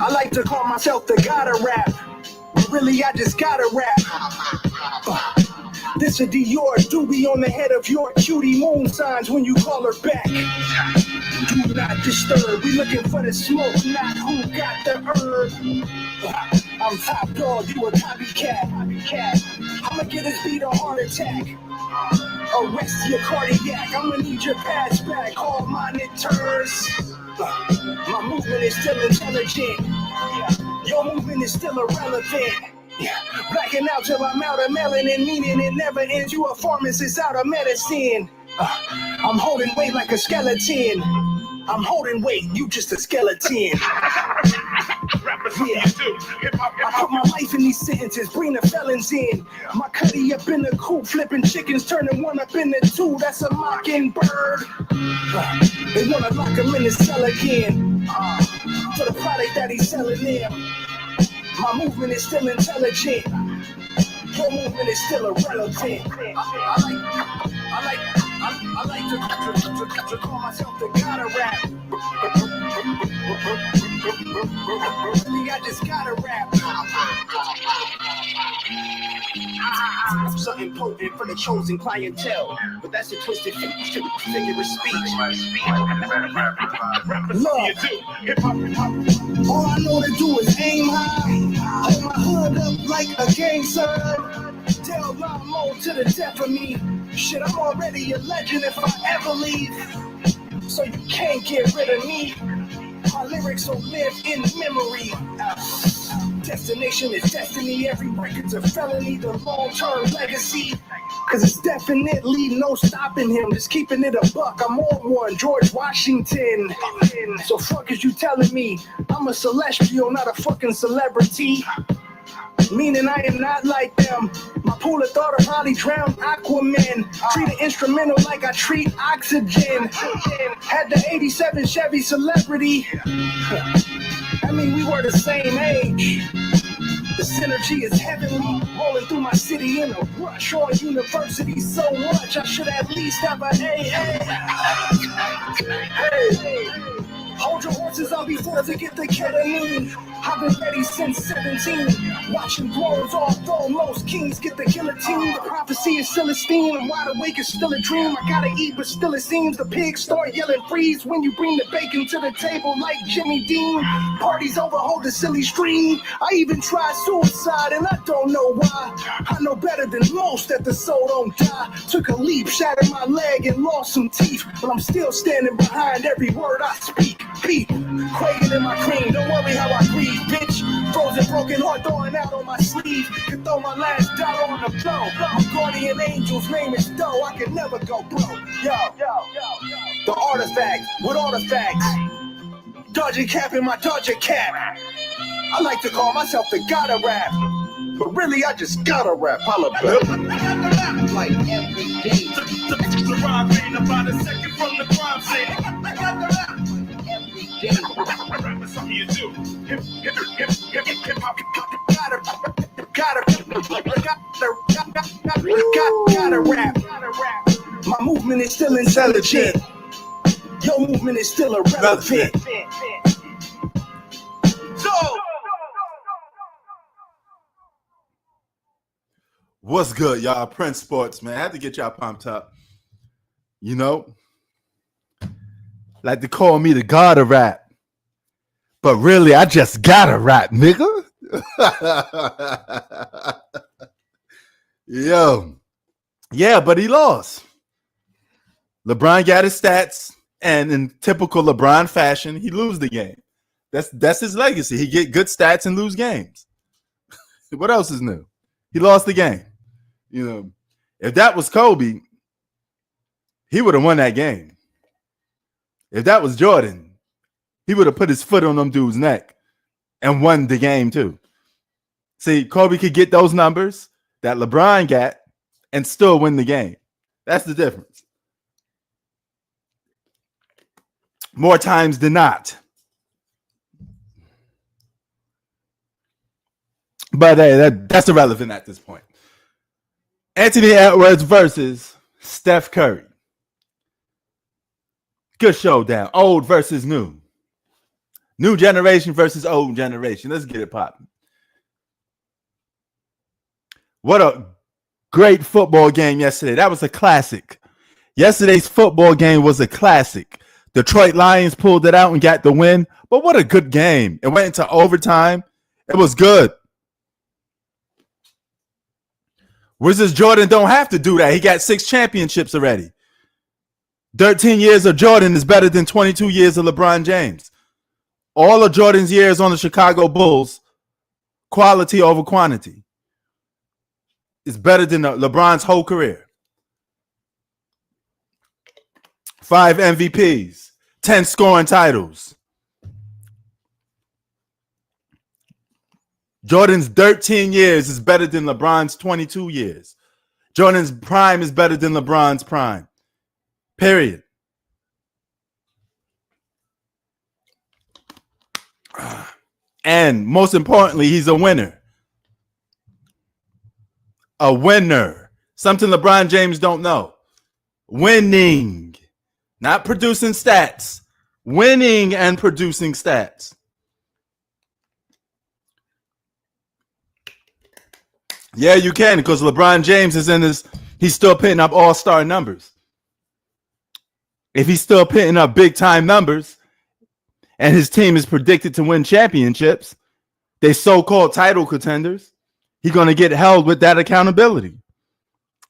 I like to call myself the god of rap, but really I just gotta rap. This a Dior doobie on the head of your cutie moon signs when you call her back. Do not disturb, we looking for the smoke, not who got the herb. I'm top dog, you a copycat. I'ma get this beat a heart attack. Arrest your cardiac, I'ma need your pass back. Call monitors. My movement is still intelligent. Your movement is still irrelevant. Blacking out till I'm out of melanin, meaning it never ends. You a pharmacist out of medicine. I'm holding weight like a skeleton. I'm holding weight, you just a skeleton. Yeah. I put my life in these sentences, bring the felons in. My cutty up in the coop, flipping chickens, turning one up into two. That's a mockingbird. They wanna lock him in the cell again for the product that he's selling them. My movement is still intelligent. Your movement is still irrelevant. I like to call myself the god of rap. Really, I just gotta rap. Something potent for the chosen clientele, but that's a twisted figure of speech. Look, all I know to do is aim high, hold my hood up like a gang sign. Tell Lamo to the death of me. Shit, I'm already a legend if I ever leave. So you can't get rid of me. My lyrics will live in memory. Destination is destiny. Every record's a felony. The long-term legacy. Cause it's definitely no stopping him. Just keeping it a buck. I'm on one. George Washington. So fuck is you telling me? I'm a celestial, not a fucking celebrity. Meaning I am not like them. My pool of thought of probably drowned Aquaman. Treat an instrumental like I treat oxygen. Had the 87 Chevy Celebrity. I mean, we were the same age. The synergy is heavenly. Rolling through my city in a rush on university so much. I should at least have a hey. Hold your horses, I'll be forced to get the ketamine. I've been ready since 17. Watching thrones, although most kings get the guillotine. The prophecy is Celestine. I'm wide awake, it's still a dream. I gotta eat, but still it seems the pigs start yelling freeze when you bring the bacon to the table like Jimmy Dean. Parties over, hold the silly stream. I even tried suicide and I don't know why. I know better than most that the soul don't die. Took a leap, shattered my leg and lost some teeth. But I'm still standing behind every word I speak. Beat, quaking in my cream, don't worry how I breathe, bitch. Frozen, broken heart throwing out on my sleeve. Could throw my last dollar on the floor. My guardian angel's name is Doe, I can never go broke. Yo, the artifact, with artifacts. Dodger cap in my Dodger cap. I like to call myself the god of rap, but really I just gotta rap. Holla back. Like every day. The rhyme ain't about a second from the crime scene. That's something you do. Hip hop. Gotta rap. My movement is still intelligent. Your movement is still irrelevant. So, what's good, y'all? Prince Sports, man. I had to get y'all pumped up. You know, like to call me the god of rap. But really, I just gotta rap, nigga. Yo. Yeah, but he lost. LeBron got his stats, and in typical LeBron fashion, he lose the game. That's his legacy. He get good stats and lose games. What else is new? He lost the game. You know, if that was Kobe, he would have won that game. If that was Jordan, he would have put his foot on them dude's neck and won the game too. See, Kobe could get those numbers that LeBron got and still win the game. That's the difference. More times than not. But hey, that's irrelevant at this point. Anthony Edwards versus Steph Curry. Good showdown. Old versus new. New generation versus old generation. Let's get it popping. What a great football game yesterday. That was a classic. Yesterday's football game was a classic. Detroit Lions pulled it out and got the win. But what a good game. It went into overtime. It was good. Wizards Jordan don't have to do that. He got 6 championships already. 13 years of Jordan is better than 22 years of LeBron James. All of Jordan's years on the Chicago Bulls, quality over quantity, is better than LeBron's whole career. 5 MVPs, 10 scoring titles. Jordan's 13 years is better than LeBron's 22 years. Jordan's prime is better than LeBron's prime. Period. And most importantly, he's a winner. A winner. Something LeBron James don't know. Winning. Not producing stats. Winning and producing stats. Yeah, you can, because LeBron James is he's still putting up all-star numbers. If he's still putting up big-time numbers and his team is predicted to win championships, they so-called title contenders, he's going to get held with that accountability.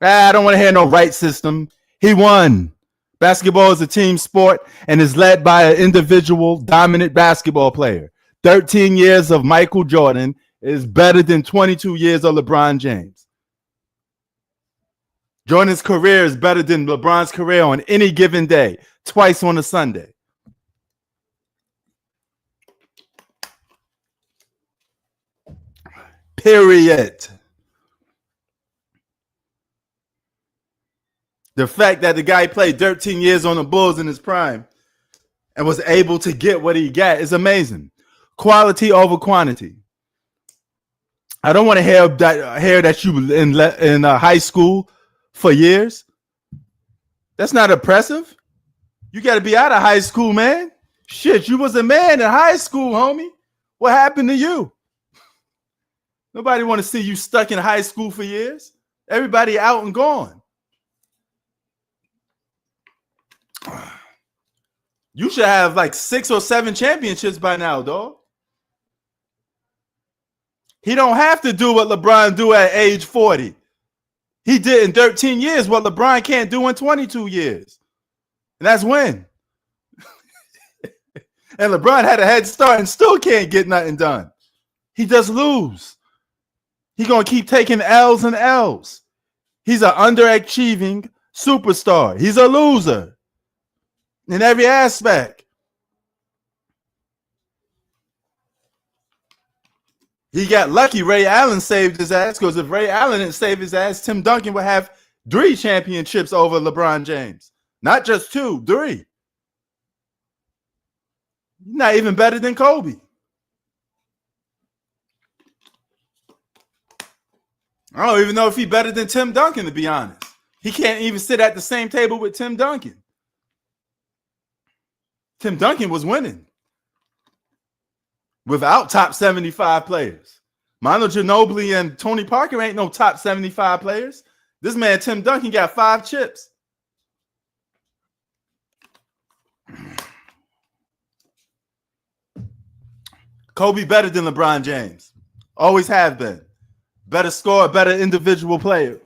I don't want to hear no right system. He won. Basketball is a team sport and is led by an individual dominant basketball player. 13 years of Michael Jordan is better than 22 years of LeBron James. Jordan's career is better than LeBron's career on any given day, twice on a Sunday. Period. The fact that the guy played 13 years on the Bulls in his prime and was able to get what he got is amazing. Quality over quantity. I don't want to hear that you were in high school for years. That's not impressive. You got to be out of high school, man. Shit, you was a man in high school, homie. What happened to you? Nobody want to see you stuck in high school for years. Everybody out and gone. You should have like 6 or 7 championships by now, dog. He don't have to do what LeBron do at age 40. He did in 13 years what LeBron can't do in 22 years. And that's win. And LeBron had a head start and still can't get nothing done. He just lose. He's going to keep taking L's and L's. He's an underachieving superstar. He's a loser in every aspect. He got lucky Ray Allen saved his ass, because if Ray Allen didn't save his ass, Tim Duncan would have 3 championships over LeBron James. Not just 2, 3. Not even better than Kobe. I don't even know if he's better than Tim Duncan, to be honest. He can't even sit at the same table with Tim Duncan. Tim Duncan was winning without top 75 players. Manu Ginobili and Tony Parker ain't no top 75 players. This man, Tim Duncan, got 5 chips. Kobe better than LeBron James. Always have been. Better scorer, better individual player,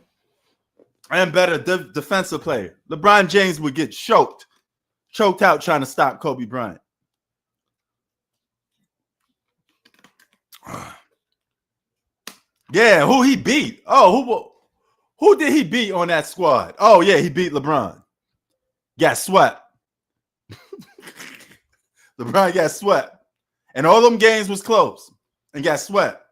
and better defensive player. LeBron James would get choked out trying to stop Kobe Bryant. Yeah, who he beat? Oh, who did he beat on that squad? Oh, yeah, he beat LeBron. Got swept. LeBron got swept. And all them games was close and got swept.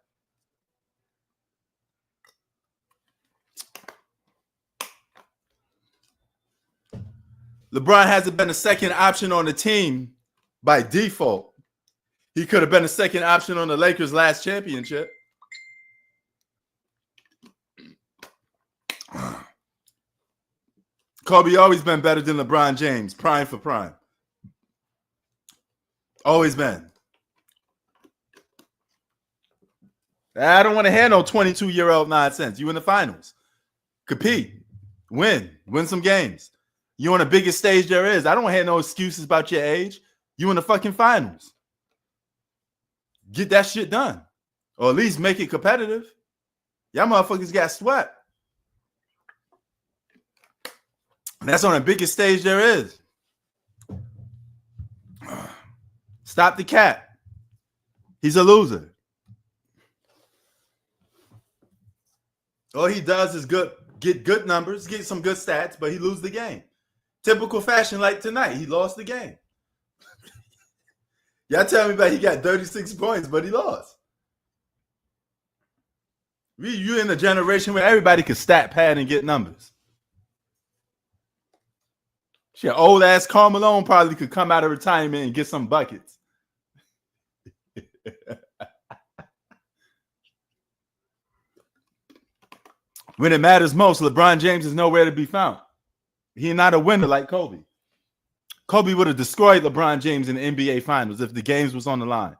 LeBron hasn't been a second option on the team by default. He could have been a second option on the Lakers' last championship. Kobe always been better than LeBron James, prime for prime. Always been. I don't want to hear no 22-year-old nonsense. You in the finals. Compete. Win some games. You on the biggest stage there is. I don't hear no excuses about your age. You in the fucking finals. Get that shit done. Or at least make it competitive. Y'all motherfuckers got swept. And that's on the biggest stage there is. Stop the cat. He's a loser. All he does is get good numbers, get some good stats, but he loses the game. Typical fashion like tonight. He lost the game. Y'all tell me about he got 36 points, but he lost. You in a generation where everybody could stat pad and get numbers. Shit, old ass Karl Malone probably could come out of retirement and get some buckets. When it matters most, LeBron James is nowhere to be found. He's not a winner like Kobe. Kobe would have destroyed LeBron James in the NBA Finals if the games was on the line.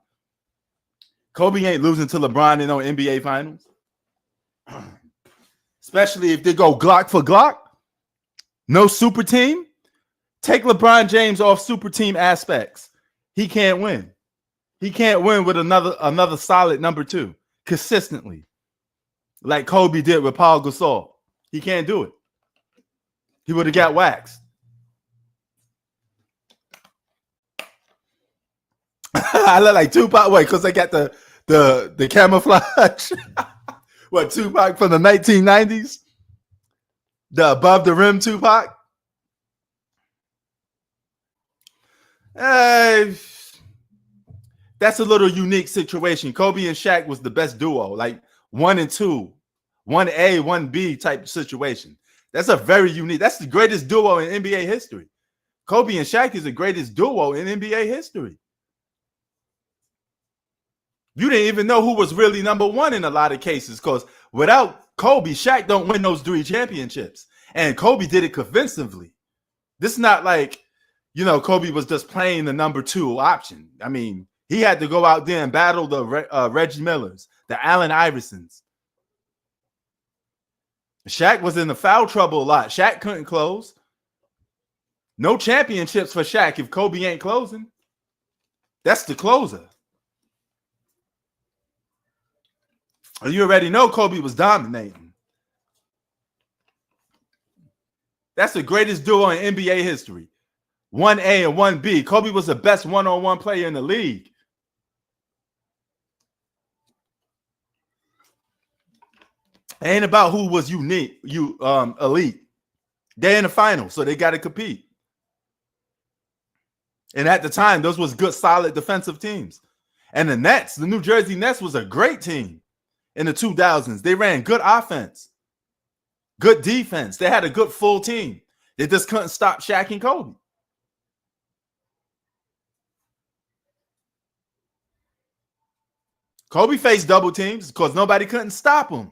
Kobe ain't losing to LeBron in no NBA Finals. Especially if they go Glock for Glock. No super team. Take LeBron James off super team aspects. He can't win. He can't win with another solid number two consistently. Like Kobe did with Paul Gasol. He can't do it. He would have got waxed. I look like Tupac. Wait, because I got the camouflage. What, Tupac from the 1990s? The above the rim Tupac? That's a little unique situation. Kobe and Shaq was the best duo, like 1 and 2, 1A, 1B type situation. That's a very unique. That's the greatest duo in NBA history. Kobe and Shaq is the greatest duo in NBA history. You didn't even know who was really number one in a lot of cases because without Kobe, Shaq don't win those 3 championships. And Kobe did it convincingly. This is not like, Kobe was just playing the number 2 option. I mean, he had to go out there and battle the Reggie Millers, the Allen Iversons. Shaq was in the foul trouble a lot. Shaq couldn't close. No championships for Shaq if Kobe ain't closing. That's the closer. You already know Kobe was dominating. That's the greatest duo in NBA history. 1A and 1B. Kobe was the best one-on-one player in the league. It ain't about who was elite. They're in the finals, so they got to compete. And at the time, those was good, solid defensive teams. And the Nets, the New Jersey Nets was a great team in the 2000s. They ran good offense, good defense. They had a good full team. They just couldn't stop Shaq and Kobe. Kobe faced double teams because nobody couldn't stop him.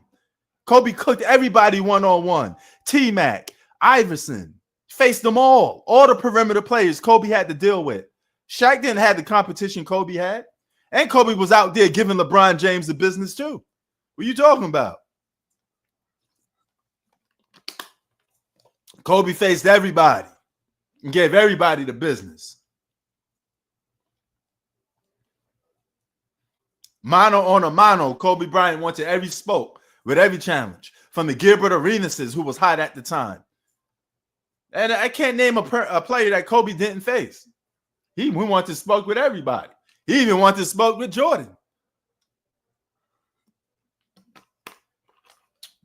Kobe cooked everybody one-on-one. T-Mac, Iverson, faced them all the perimeter players Kobe had to deal with. Shaq didn't have the competition Kobe had. And Kobe was out there giving LeBron James the business too. What are you talking about? Kobe faced everybody and gave everybody the business. Mano on a mano, Kobe Bryant went to every spoke with every challenge from the Gilbert Arenases, who was hot at the time. And I can't name a player that Kobe didn't face. We wanted to smoke with everybody. He even wanted to smoke with Jordan.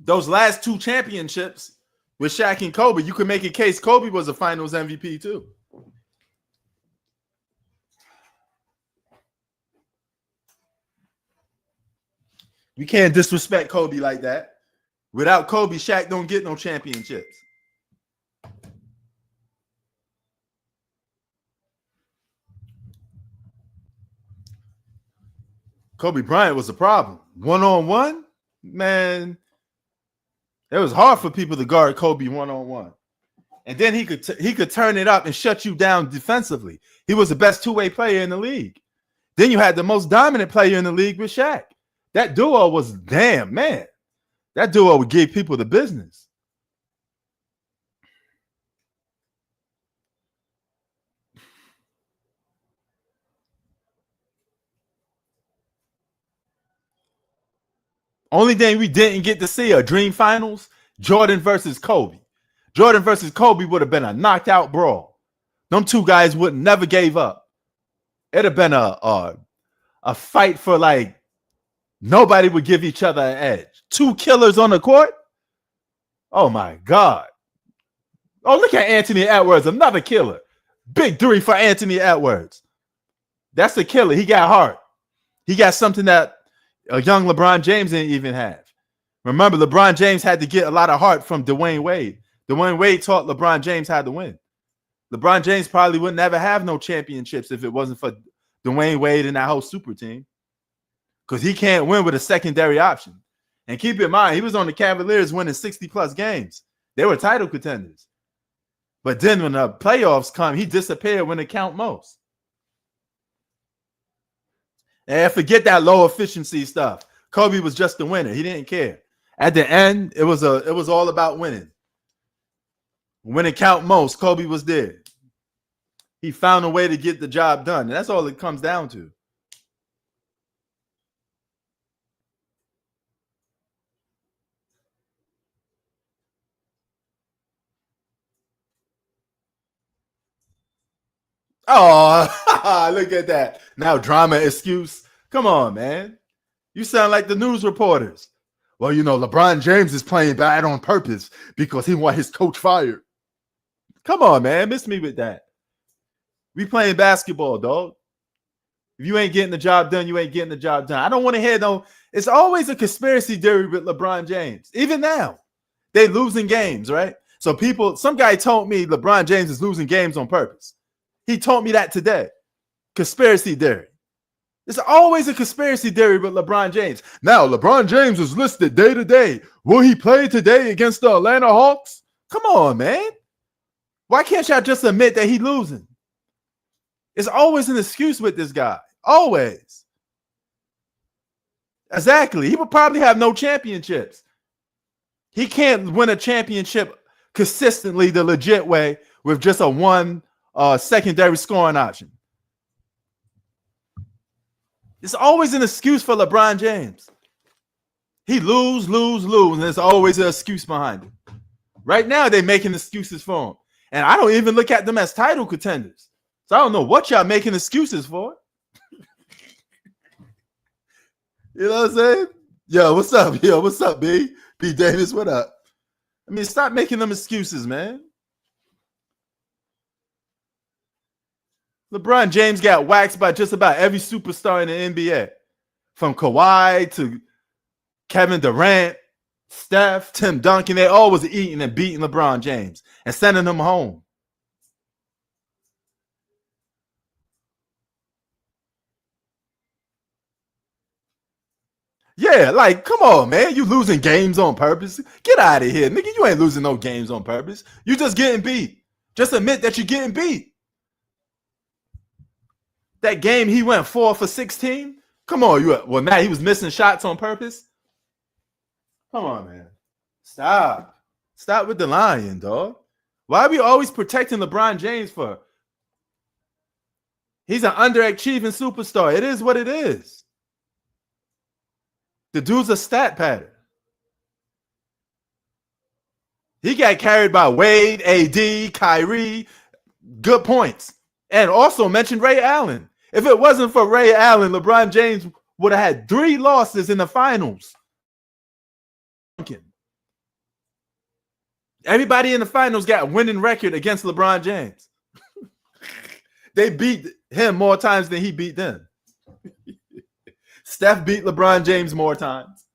Those last 2 championships with Shaq and Kobe, you could make a case Kobe was a finals MVP too. You can't disrespect Kobe like that. Without Kobe, Shaq don't get no championships. Kobe Bryant was a problem. One-on-one, man, it was hard for people to guard Kobe one-on-one. And then he could turn it up and shut you down defensively. He was the best two-way player in the league. Then you had the most dominant player in the league with Shaq. That duo was damn, man. That duo would give people the business. Only thing we didn't get to see a dream finals, Jordan versus Kobe. Jordan versus Kobe would have been a knockout brawl. Them two guys would never gave up. It'd have been a fight for like nobody would give each other an edge. Two killers on the court. Oh my God. Oh, look at Anthony Edwards, another killer. Big three for Anthony Edwards. That's a killer. He got heart. He got something that a young LeBron James didn't even have. Remember, LeBron James had to get a lot of heart from Dwayne Wade. Dwayne Wade taught LeBron James how to win. LeBron James probably would never have no championships if it wasn't for Dwayne Wade and that whole super team. Because he can't win with a secondary option. And keep in mind, he was on the Cavaliers winning 60-plus games. They were title contenders. But then when the playoffs come, he disappeared when it count most. And forget that low efficiency stuff. Kobe was just the winner. He didn't care. At the end, it was all about winning. When it count most, Kobe was there. He found a way to get the job done. And that's all it comes down to. Oh, look at that. Now drama excuse. Come on, man. You sound like the news reporters. Well, you know, LeBron James is playing bad on purpose because he want his coach fired. Come on, man. Miss me with that. We playing basketball, dog. If you ain't getting the job done, you ain't getting the job done. I don't want to hear no. It's always a conspiracy theory with LeBron James. Even now, they losing games, right? So some guy told me LeBron James is losing games on purpose. He told me that today. Conspiracy theory. It's always a conspiracy theory with LeBron James. Now, LeBron James is listed day to day. Will he play today against the Atlanta Hawks? Come on, man. Why can't y'all just admit that he's losing? It's always an excuse with this guy. Always. Exactly. He would probably have no championships. He can't win a championship consistently the legit way with just a one secondary scoring option. It's always an excuse for LeBron James. He lose, and there's always an excuse behind it. Right now, they're making excuses for him. And I don't even look at them as title contenders. So I don't know what y'all making excuses for. You know what I'm saying? Yo, what's up? Yo, what's up, B? B Davis, what up? I mean, stop making them excuses, man. LeBron James got waxed by just about every superstar in the NBA. From Kawhi to Kevin Durant, Steph, Tim Duncan. They all was eating and beating LeBron James and sending him home. Yeah, like, come on, man. You losing games on purpose? Get out of here, nigga. You ain't losing no games on purpose. You just getting beat. Just admit that you're getting beat. That game he went 4 for 16. Come on, now he was missing shots on purpose. Come on, man. Stop with the lying, dog. Why are we always protecting LeBron James for? He's an underachieving superstar. It is what it is. The dude's a stat pattern. He got carried by Wade, AD, Kyrie. Good points. And also mentioned Ray Allen. If it wasn't for Ray Allen, LeBron James would have had 3 losses in the finals. Everybody in the finals got a winning record against LeBron James. They beat him more times than he beat them. Steph beat LeBron James more times.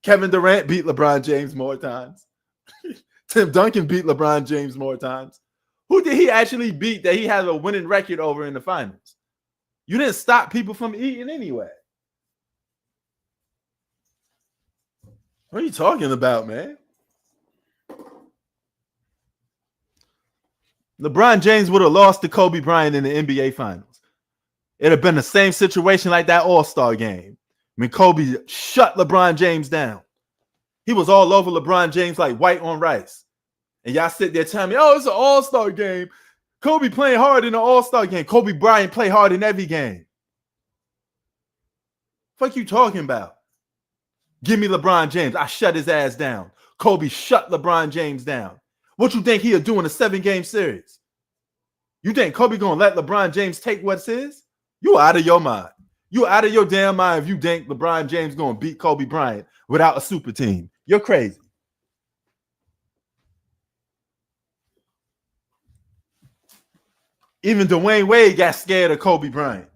Kevin Durant beat LeBron James more times. Tim Duncan beat LeBron James more times. Who did he actually beat that he has a winning record over in the finals? You didn't stop people from eating anyway. What are you talking about, man? LeBron James would have lost to Kobe Bryant in the NBA Finals. It'd have been the same situation like that All-Star game When Kobe shut LeBron James down. He was all over LeBron James like white on rice. And y'all sit there telling me, oh, it's an all-star game. Kobe playing hard in an all-star game. Kobe Bryant play hard in every game. Fuck you talking about? Give me LeBron James. I shut his ass down. Kobe shut LeBron James down. What you think he'll do in a 7-game series? You think Kobe gonna let LeBron James take what's his? You out of your mind. You out of your damn mind if you think LeBron James gonna beat Kobe Bryant without a super team. You're crazy. Even Dwayne Wade got scared of Kobe Bryant.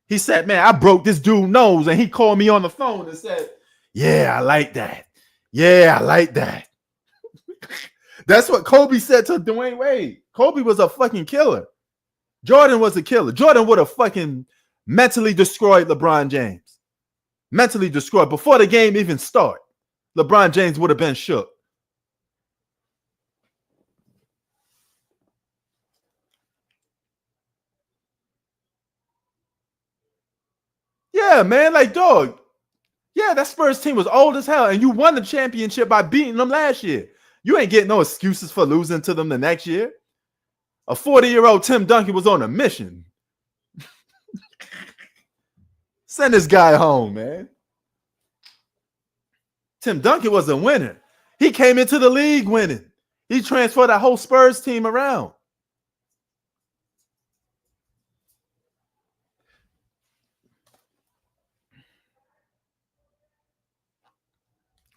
He said, man, I broke this dude's nose, and he called me on the phone and said, yeah, I like that. Yeah, I like that. That's what Kobe said to Dwayne Wade. Kobe was a fucking killer. Jordan was a killer. Jordan would have fucking mentally destroyed LeBron James. Mentally destroyed. Before the game even started, LeBron James would have been shook. Yeah, man, like, dog. Yeah, that Spurs team was old as hell, and you won the championship by beating them last year. You ain't getting no excuses for losing to them the next year. A 40-year-old Tim Duncan was on a mission. Send this guy home, man. Tim Duncan was a winner. He came into the league winning. He transferred that whole Spurs team around.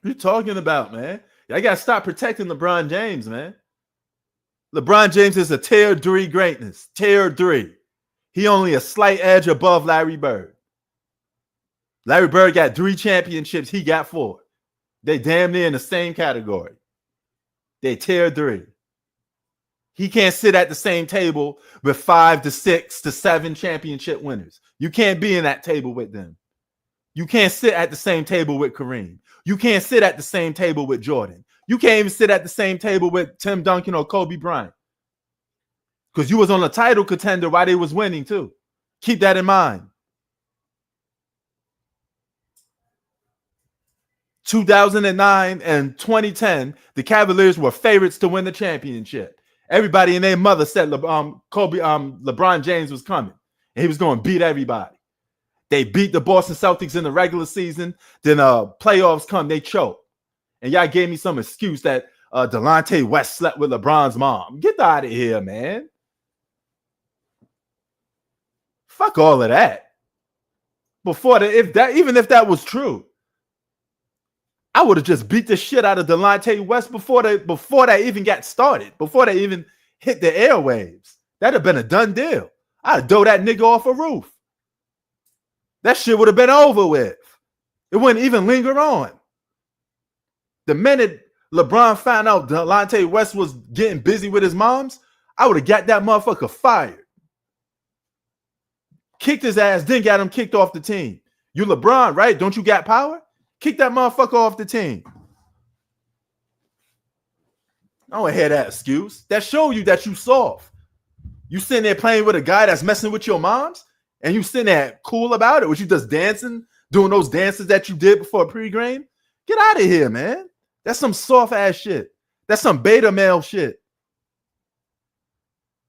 What are you talking about, man? I got to stop protecting LeBron James, man. LeBron James is a tier 3 greatness. Tier 3. He only a slight edge above Larry Bird. Larry Bird got 3 championships. He got 4. They damn near in the same category. They tier 3. He can't sit at the same table with 5 to 6 to 7 championship winners. You can't be in that table with them. You can't sit at the same table with Kareem. You can't sit at the same table with Jordan. You can't even sit at the same table with Tim Duncan or Kobe Bryant. Because you was on a title contender while they was winning too. Keep that in mind. 2009 and 2010, the Cavaliers were favorites to win the championship. Everybody and their mother said LeBron James was coming, and he was going to beat everybody. They beat the Boston Celtics in the regular season. Then playoffs come, they choke. And y'all gave me some excuse that Delonte West slept with LeBron's mom. Get out of here, man. Fuck all of that. Even if that was true, I would have just beat the shit out of Delonte West before that even got started, before they even hit the airwaves. That'd have been a done deal. I'd have dove that nigga off a roof. That shit would have been over with. It wouldn't even linger on. The minute LeBron found out Delonte West was getting busy with his moms, I would have got that motherfucker fired. Kicked his ass, then got him kicked off the team. You LeBron, right? Don't you got power? Kick that motherfucker off the team. I don't hear that excuse. That show you that you soft. You sitting there playing with a guy that's messing with your moms, and you sitting there cool about it. Was you just dancing, doing those dances that you did before pregame? Get out of here, man. That's some soft ass shit. That's some beta male shit.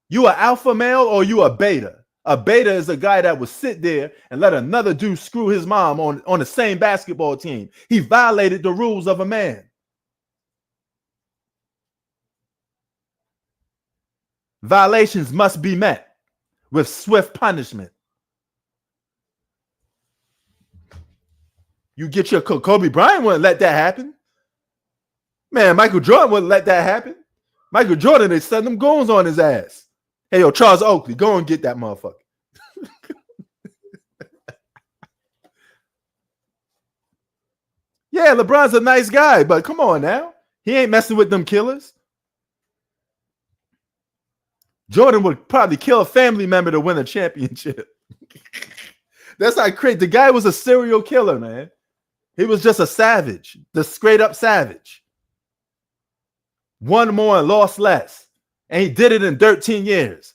You an alpha male or you a beta? A beta is a guy that would sit there and let another dude screw his mom on the same basketball team. He violated the rules of a man. Violations must be met with swift punishment. You get your Kobe Bryant wouldn't let that happen. Man, Michael Jordan wouldn't let that happen. Michael Jordan, they sent them goons on his ass. Hey, yo, Charles Oakley, go and get that motherfucker. Yeah, LeBron's a nice guy, but come on now. He ain't messing with them killers. Jordan would probably kill a family member to win a championship. That's not crazy. The guy was a serial killer, man. He was just a savage, the straight up savage. Won more and lost less. And he did it in 13 years.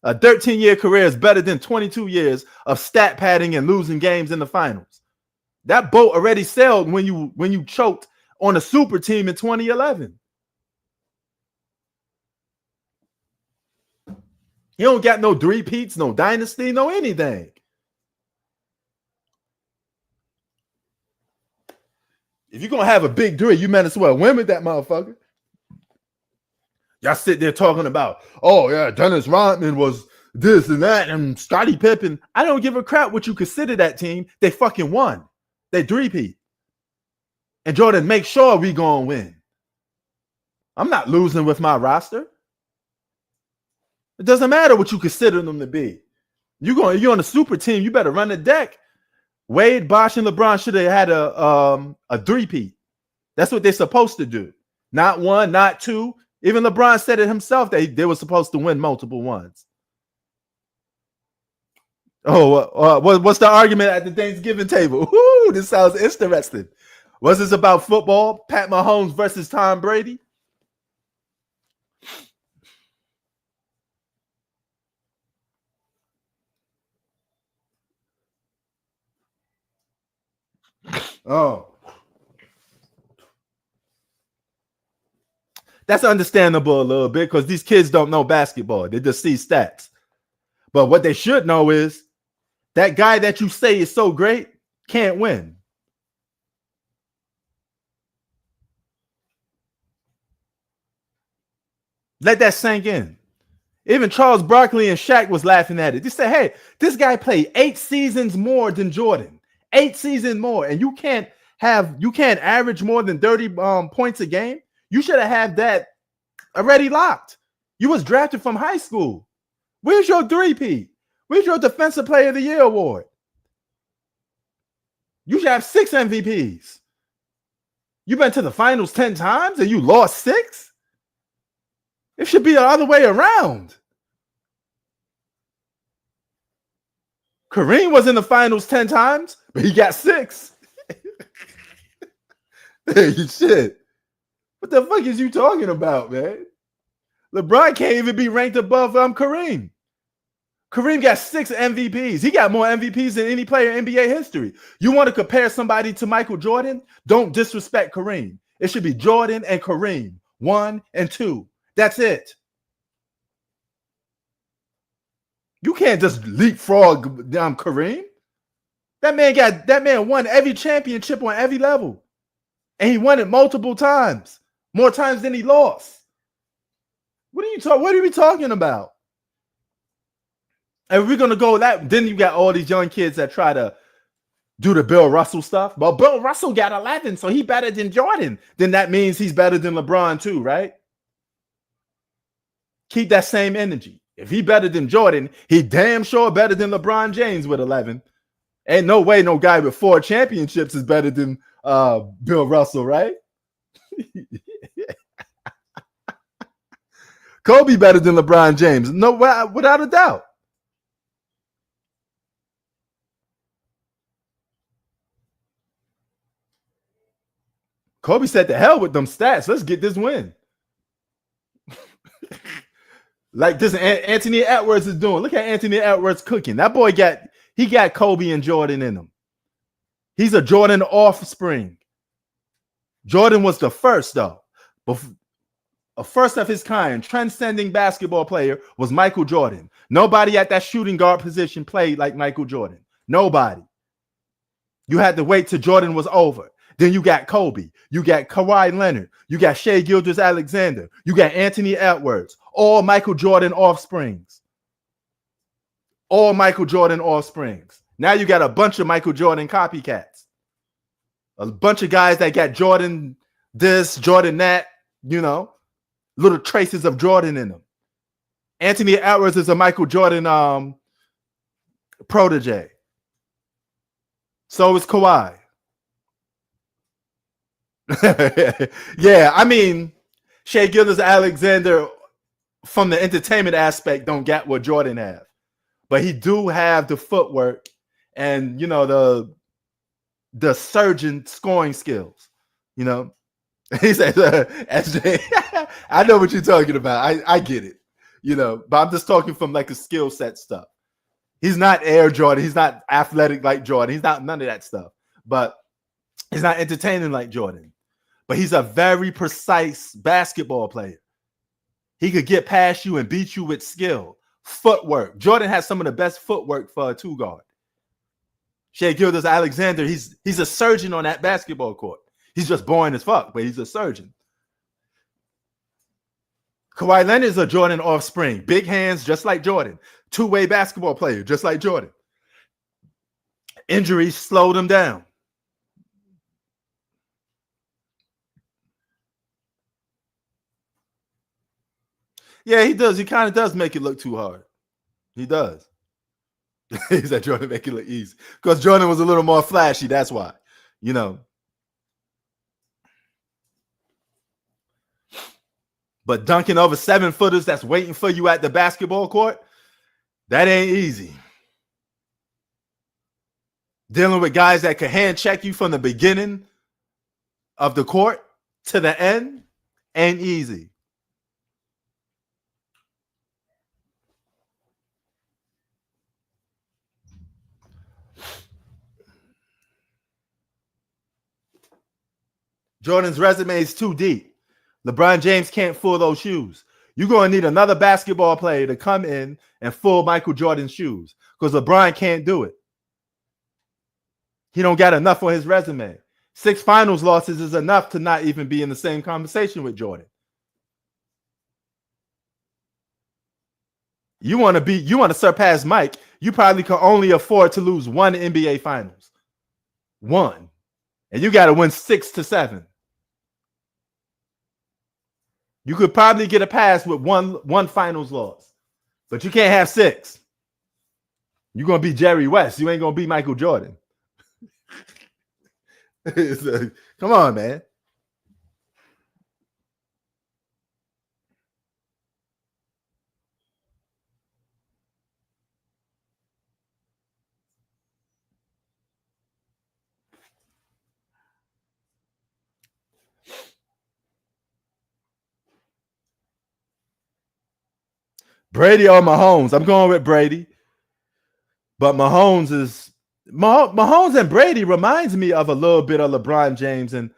A 13-year career is better than 22 years of stat padding and losing games in the finals. That boat already sailed when you choked on a super team in 2011. You don't got no three-peats, no dynasty, no anything. If you're going to have a big three, you might as well win with that motherfucker. Y'all sit there talking about, oh, yeah, Dennis Rodman was this and that, and Scottie Pippen. I don't give a crap what you consider that team. They fucking won. They three-peat. And Jordan, make sure we going to win. I'm not losing with my roster. It doesn't matter what you consider them to be. You're on a super team. You better run the deck. Wade, Bosh, and LeBron should have had a three-peat. That's what they're supposed to do. Not one, not two. Even LeBron said it himself that they were supposed to win multiple ones. Oh, what's the argument at the Thanksgiving table? Ooh, this sounds interesting. Was this about football? Pat Mahomes versus Tom Brady? Oh. That's understandable a little bit because these kids don't know basketball. They just see stats. But what they should know is that guy that you say is so great can't win. Let that sink in. Even Charles Barkley and Shaq was laughing at it. They said, hey, this guy played 8 seasons more than Jordan. 8 seasons more. And you can't average more than 30 points a game. You should have had that already locked. You was drafted from high school. Where's your three-peat? Where's your Defensive Player of the Year award? You should have 6 MVPs. You've been to the finals 10 times and you lost 6? It should be the other way around. Kareem was in the finals 10 times, but he got 6. Shit. What the fuck is you talking about, man? LeBron can't even be ranked above Kareem. Kareem got 6 MVPs. He got more MVPs than any player in NBA history. You want to compare somebody to Michael Jordan? Don't disrespect Kareem. It should be Jordan and Kareem, 1 and 2. That's it. You can't just leapfrog Kareem. That man won every championship on every level. And he won it multiple times. More times than he lost. What are we talking about? And we're gonna go that. Then you got all these young kids that try to do the Bill Russell stuff. But Bill Russell got 11, so he better than Jordan. Then that means he's better than LeBron too, right? Keep that same energy. If he better than Jordan, he damn sure better than LeBron James with 11. Ain't no way no guy with 4 championships is better than Bill Russell, right? Kobe better than LeBron James. No, without a doubt. Kobe said, "To hell with them stats. Let's get this win." Like this Anthony Edwards is doing. Look at Anthony Edwards cooking. That boy got Kobe and Jordan in him. He's a Jordan offspring. Jordan was the first, though. A first of his kind, transcending basketball player was Michael Jordan. Nobody at that shooting guard position played like Michael Jordan. Nobody. You had to wait till Jordan was over. Then you got Kobe. You got Kawhi Leonard. You got Shai Gilgeous-Alexander. You got Anthony Edwards. All Michael Jordan offsprings. All Michael Jordan offsprings. Now you got a bunch of Michael Jordan copycats. A bunch of guys that got Jordan this, Jordan that, little traces of Jordan in them. Anthony Edwards is a Michael Jordan protege. So is Kawhi. Yeah, I mean, Shai Gilgeous-Alexander from the entertainment aspect don't get what Jordan have. But he do have the footwork and, the surgeon scoring skills, He says, SJ, I know what you're talking about. I get it, but I'm just talking from like a skill set stuff. He's not Air Jordan. He's not athletic like Jordan. He's not none of that stuff. but he's not entertaining like Jordan. But he's a very precise basketball player. He could get past you and beat you with skill, footwork. Jordan has some of the best footwork for a two guard. Shai Gilgeous-Alexander, he's a surgeon on that basketball court. He's just boring as fuck, but he's a surgeon. Kawhi Leonard is a Jordan offspring. Big hands, just like Jordan. Two-way basketball player, just like Jordan. Injuries slowed him down. Yeah, he does. He kind of does make it look too hard. He does. He said Jordan make it look easy. Because Jordan was a little more flashy, that's why. You know. But dunking over 7-footers that's waiting for you at the basketball court, that ain't easy. Dealing with guys that can hand check you from the beginning of the court to the end ain't easy. Jordan's resume is too deep. LeBron James can't fill those shoes. You're going to need another basketball player to come in and fill Michael Jordan's shoes because LeBron can't do it. He don't got enough on his resume. 6 finals losses is enough to not even be in the same conversation with Jordan. You want to surpass Mike, you probably can only afford to lose 1 NBA finals. 1. And you got to win 6 to 7. You could probably get a pass with one finals loss, but you can't have 6. You're going to be Jerry West. You ain't going to be Michael Jordan. Come on, man. Brady or Mahomes? I'm going with Brady. But Mahomes and Brady reminds me of a little bit of LeBron James and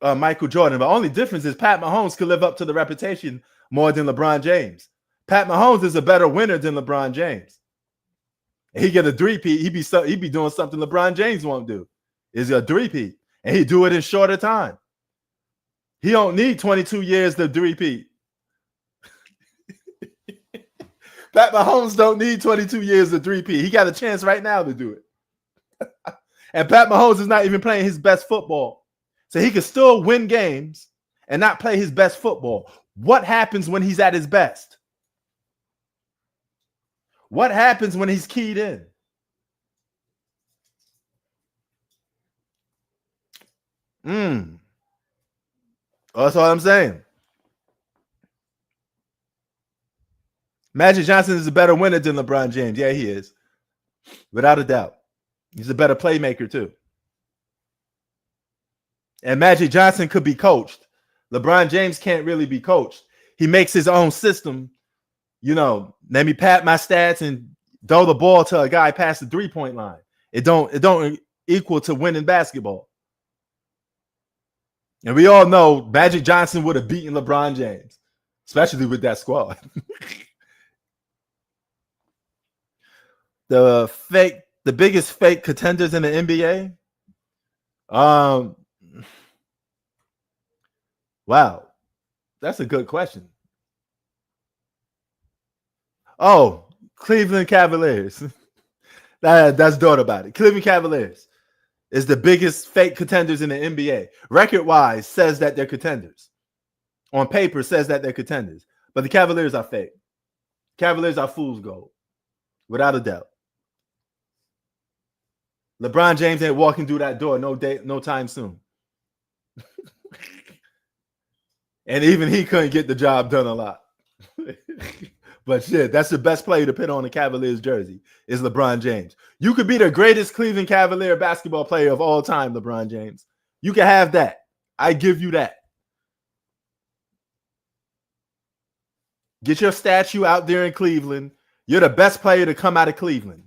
Michael Jordan. The only difference is Pat Mahomes could live up to the reputation more than LeBron James. Pat Mahomes is a better winner than LeBron James. He get a three-peat, he'd be doing something LeBron James won't do. Is a three-peat. And he do it in shorter time. He don't need 22 years to three-peat. Pat Mahomes don't need 22 years to three-peat. He got a chance right now to do it. And Pat Mahomes is not even playing his best football. So he can still win games and not play his best football. What happens when he's at his best? What happens when he's keyed in? That's all I'm saying. Magic Johnson is a better winner than LeBron James. Yeah, he is. Without a doubt. He's a better playmaker, too. And Magic Johnson could be coached. LeBron James can't really be coached. He makes his own system. You know, let me pat my stats and throw the ball to a guy past the three-point line. It don't equal to winning basketball. And we all know Magic Johnson would have beaten LeBron James, especially with that squad. The biggest fake contenders in the NBA. Wow, that's a good question. Oh, Cleveland Cavaliers. That's thought about it. Cleveland Cavaliers is the biggest fake contenders in the NBA. Record-wise, says that they're contenders. On paper, says that they're contenders. But the Cavaliers are fake. Cavaliers are fool's gold, without a doubt. LeBron James ain't walking through that door no time soon. And even he couldn't get the job done a lot. But shit, that's the best player to put on a Cavaliers jersey is LeBron James. You could be the greatest Cleveland Cavalier basketball player of all time, LeBron James. You can have that. I give you that. Get your statue out there in Cleveland. You're the best player to come out of Cleveland.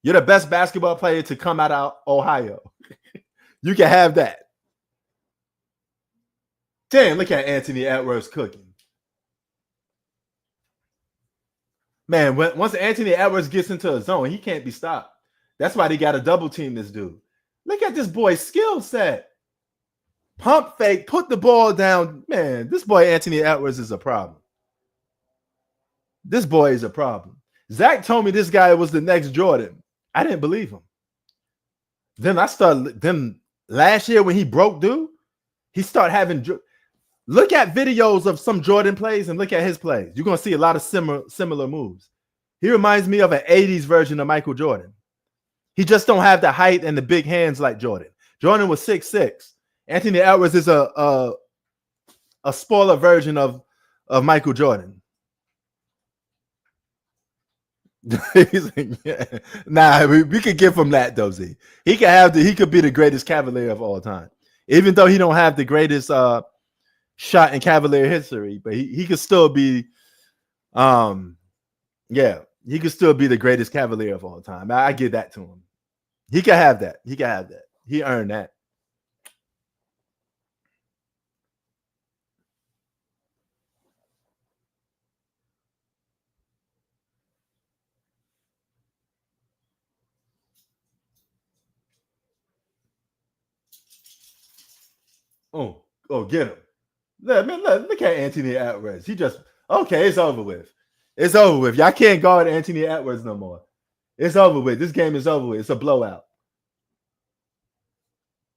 You're the best basketball player to come out of Ohio. You can have that. Damn, look at Anthony Edwards cooking. Man, once Anthony Edwards gets into a zone, he can't be stopped. That's why they got to double team this dude. Look at this boy's skill set. Pump fake, put the ball down. Man, this boy Anthony Edwards is a problem. This boy is a problem. Zach told me this guy was the next Jordan. I didn't believe him. Then last year when he broke dude, he started having. Look at videos of some Jordan plays and look at his plays. You're going to see a lot of similar moves. He reminds me of an 80s version of Michael Jordan. He just don't have the height and the big hands like Jordan. Jordan was 6'6". Anthony Edwards is a smaller version of Michael Jordan. He's like, yeah. Nah, we could give him that though, Z. He could be the greatest Cavalier of all time. Even though he don't have the greatest shot in Cavalier history, but he could still be he could still be the greatest Cavalier of all time. I give that to him. He can have that. He earned that. Oh, get him. Look at Anthony Edwards. He just, okay, it's over with. It's over with. Y'all can't guard Anthony Edwards no more. It's over with. This game is over with. It's a blowout.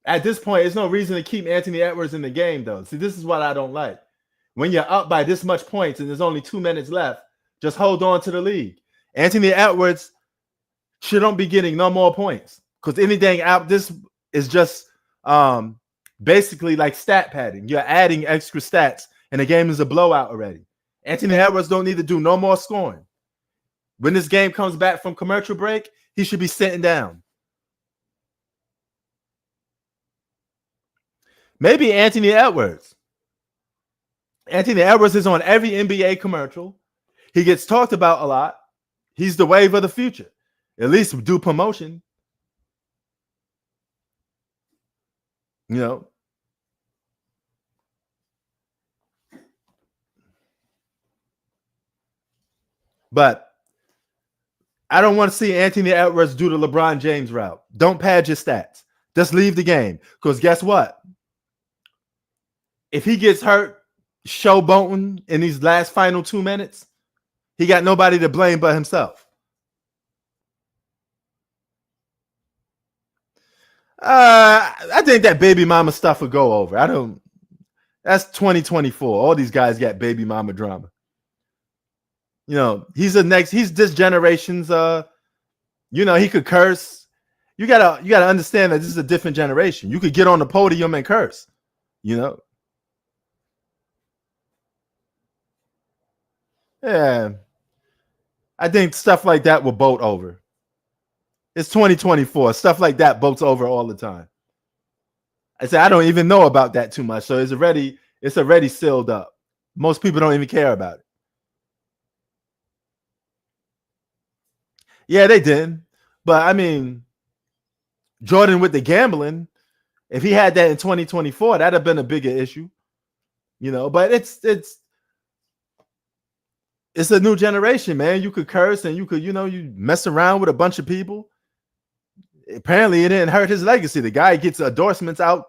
At this point, there's no reason to keep Anthony Edwards in the game, though. See, this is what I don't like. When you're up by this much points and there's only 2 minutes left, just hold on to the lead. Anthony Edwards shouldn't be getting no more points because anything out, this is just basically like stat padding. You're adding extra stats, and the game is a blowout already. Anthony Edwards don't need to do no more scoring. When this game comes back from commercial break, he should be sitting down. Maybe Anthony Edwards. Anthony Edwards is on every NBA commercial. He gets talked about a lot. He's the wave of the future. At least do promotion. You know. But I don't want to see Anthony Edwards do the LeBron James route. Don't pad your stats. Just leave the game. Because guess what? If he gets hurt showboating in these last final 2 minutes, he got nobody to blame but himself. I think that baby mama stuff will go over. That's 2024. All these guys got baby mama drama. You know, he's this generation's he could curse. You gotta understand that this is a different generation. You could get on the podium and curse, you know. Yeah. I think stuff like that will boat over. It's 2024. Stuff like that boats over all the time. I said I don't even know about that too much. So it's already sealed up. Most people don't even care about it. Yeah, they did. But I mean, Jordan with the gambling, if he had that in 2024, that'd have been a bigger issue. You know, but it's a new generation, man. You could curse and you could, you mess around with a bunch of people. Apparently, it didn't hurt his legacy. The guy gets endorsements out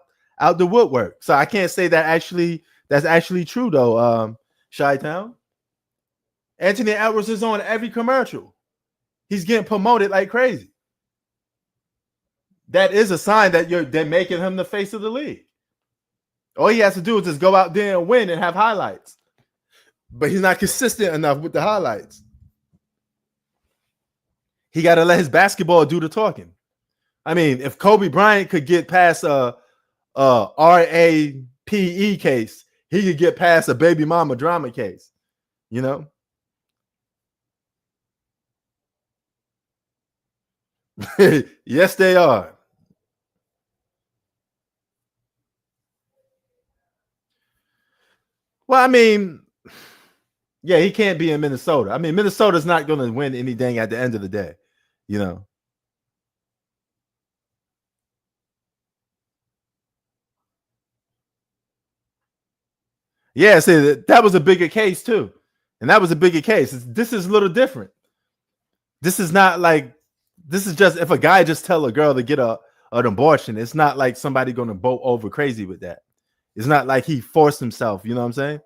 the woodwork. So I can't say that's actually true though. Chi-Town. Anthony Edwards is on every commercial. He's getting promoted like crazy. That is a sign that they're making him the face of the league. All he has to do is just go out there and win and have highlights. But he's not consistent enough with the highlights. He got to let his basketball do the talking. I mean, if Kobe Bryant could get past a RAPE case, he could get past a baby mama drama case, you know? Yes, they are. Well, I mean, yeah, he can't be in Minnesota. I mean, Minnesota's not going to win anything at the end of the day, you know. Yeah, see, that was a bigger case too. And that was a bigger case. This is a little different. This is not like, this is just if a guy just tell a girl to get an abortion, it's not like somebody going to boat over crazy with that. It's not like he forced himself. You know what I'm saying?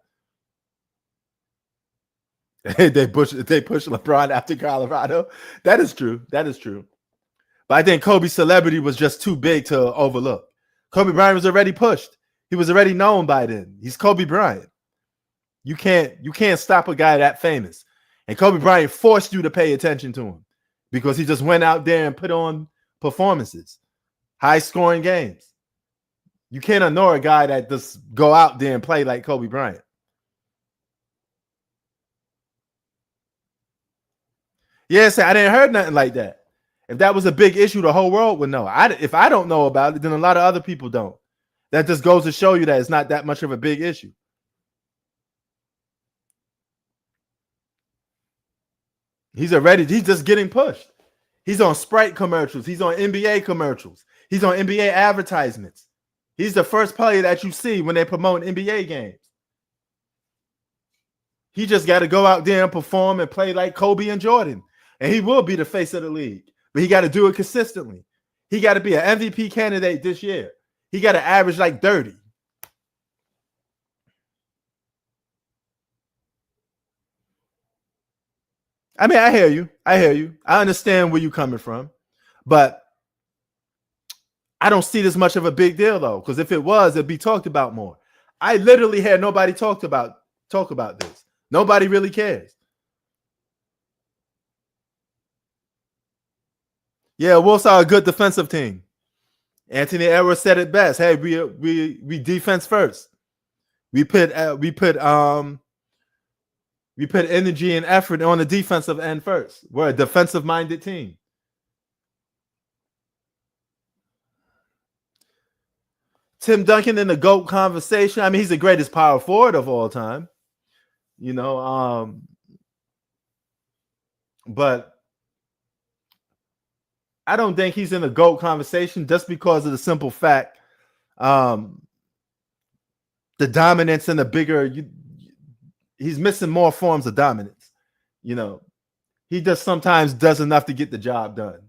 they push LeBron after Colorado. That is true. That is true. But I think Kobe's celebrity was just too big to overlook. Kobe Bryant was already pushed. He was already known by then. He's Kobe Bryant. You can't stop a guy that famous. And Kobe Bryant forced you to pay attention to him because he just went out there and put on performances, high scoring games. You can't ignore a guy that just go out there and play like Kobe Bryant. Yes, I didn't heard nothing like that. If that was a big issue, the whole world would know. If I don't know about it, then a lot of other people don't. That just goes to show you that it's not that much of a big issue. He's just getting pushed. He's on Sprite commercials. He's on NBA commercials. He's on NBA advertisements. He's the first player that you see when they promote NBA games. He just got to go out there and perform and play like Kobe and Jordan. And he will be the face of the league. But he got to do it consistently. He got to be an MVP candidate this year. He got to average like 30. I mean, I hear you. I understand where you're coming from. But I don't see this much of a big deal, though, because if it was, it'd be talked about more. I literally had nobody talk about this. Nobody really cares. Yeah, Wolves saw a good defensive team. Anthony Edwards said it best. Hey, we defense first. We put energy and effort on the defensive end first. We're a defensive-minded team. Tim Duncan in the GOAT conversation. I mean, he's the greatest power forward of all time. You know, but I don't think he's in the GOAT conversation just because of the simple fact, the dominance and the bigger. He's missing more forms of dominance. You know, he just sometimes does enough to get the job done.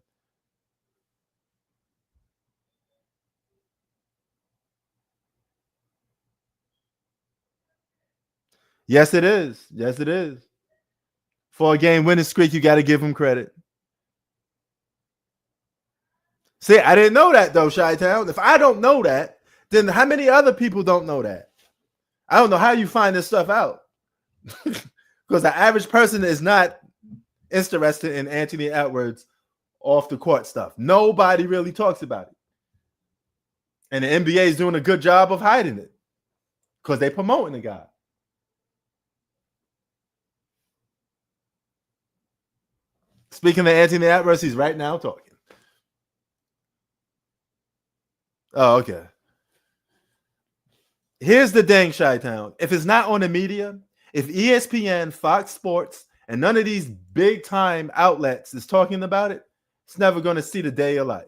Yes, it is. Yes, it is. For a game winning streak, you got to give him credit. See, I didn't know that though, Chi-Town. If I don't know that, then how many other people don't know that? I don't know how you find this stuff out. Because the average person is not interested in Anthony Edwards off the court stuff. Nobody really talks about it. And the NBA is doing a good job of hiding it because they're promoting the guy. Speaking of Anthony Edwards, he's right now talking. Oh, okay. Here's the dang, Chi-Town. If it's not on the media, if ESPN, Fox Sports, and none of these big-time outlets is talking about it, it's never going to see the day of light.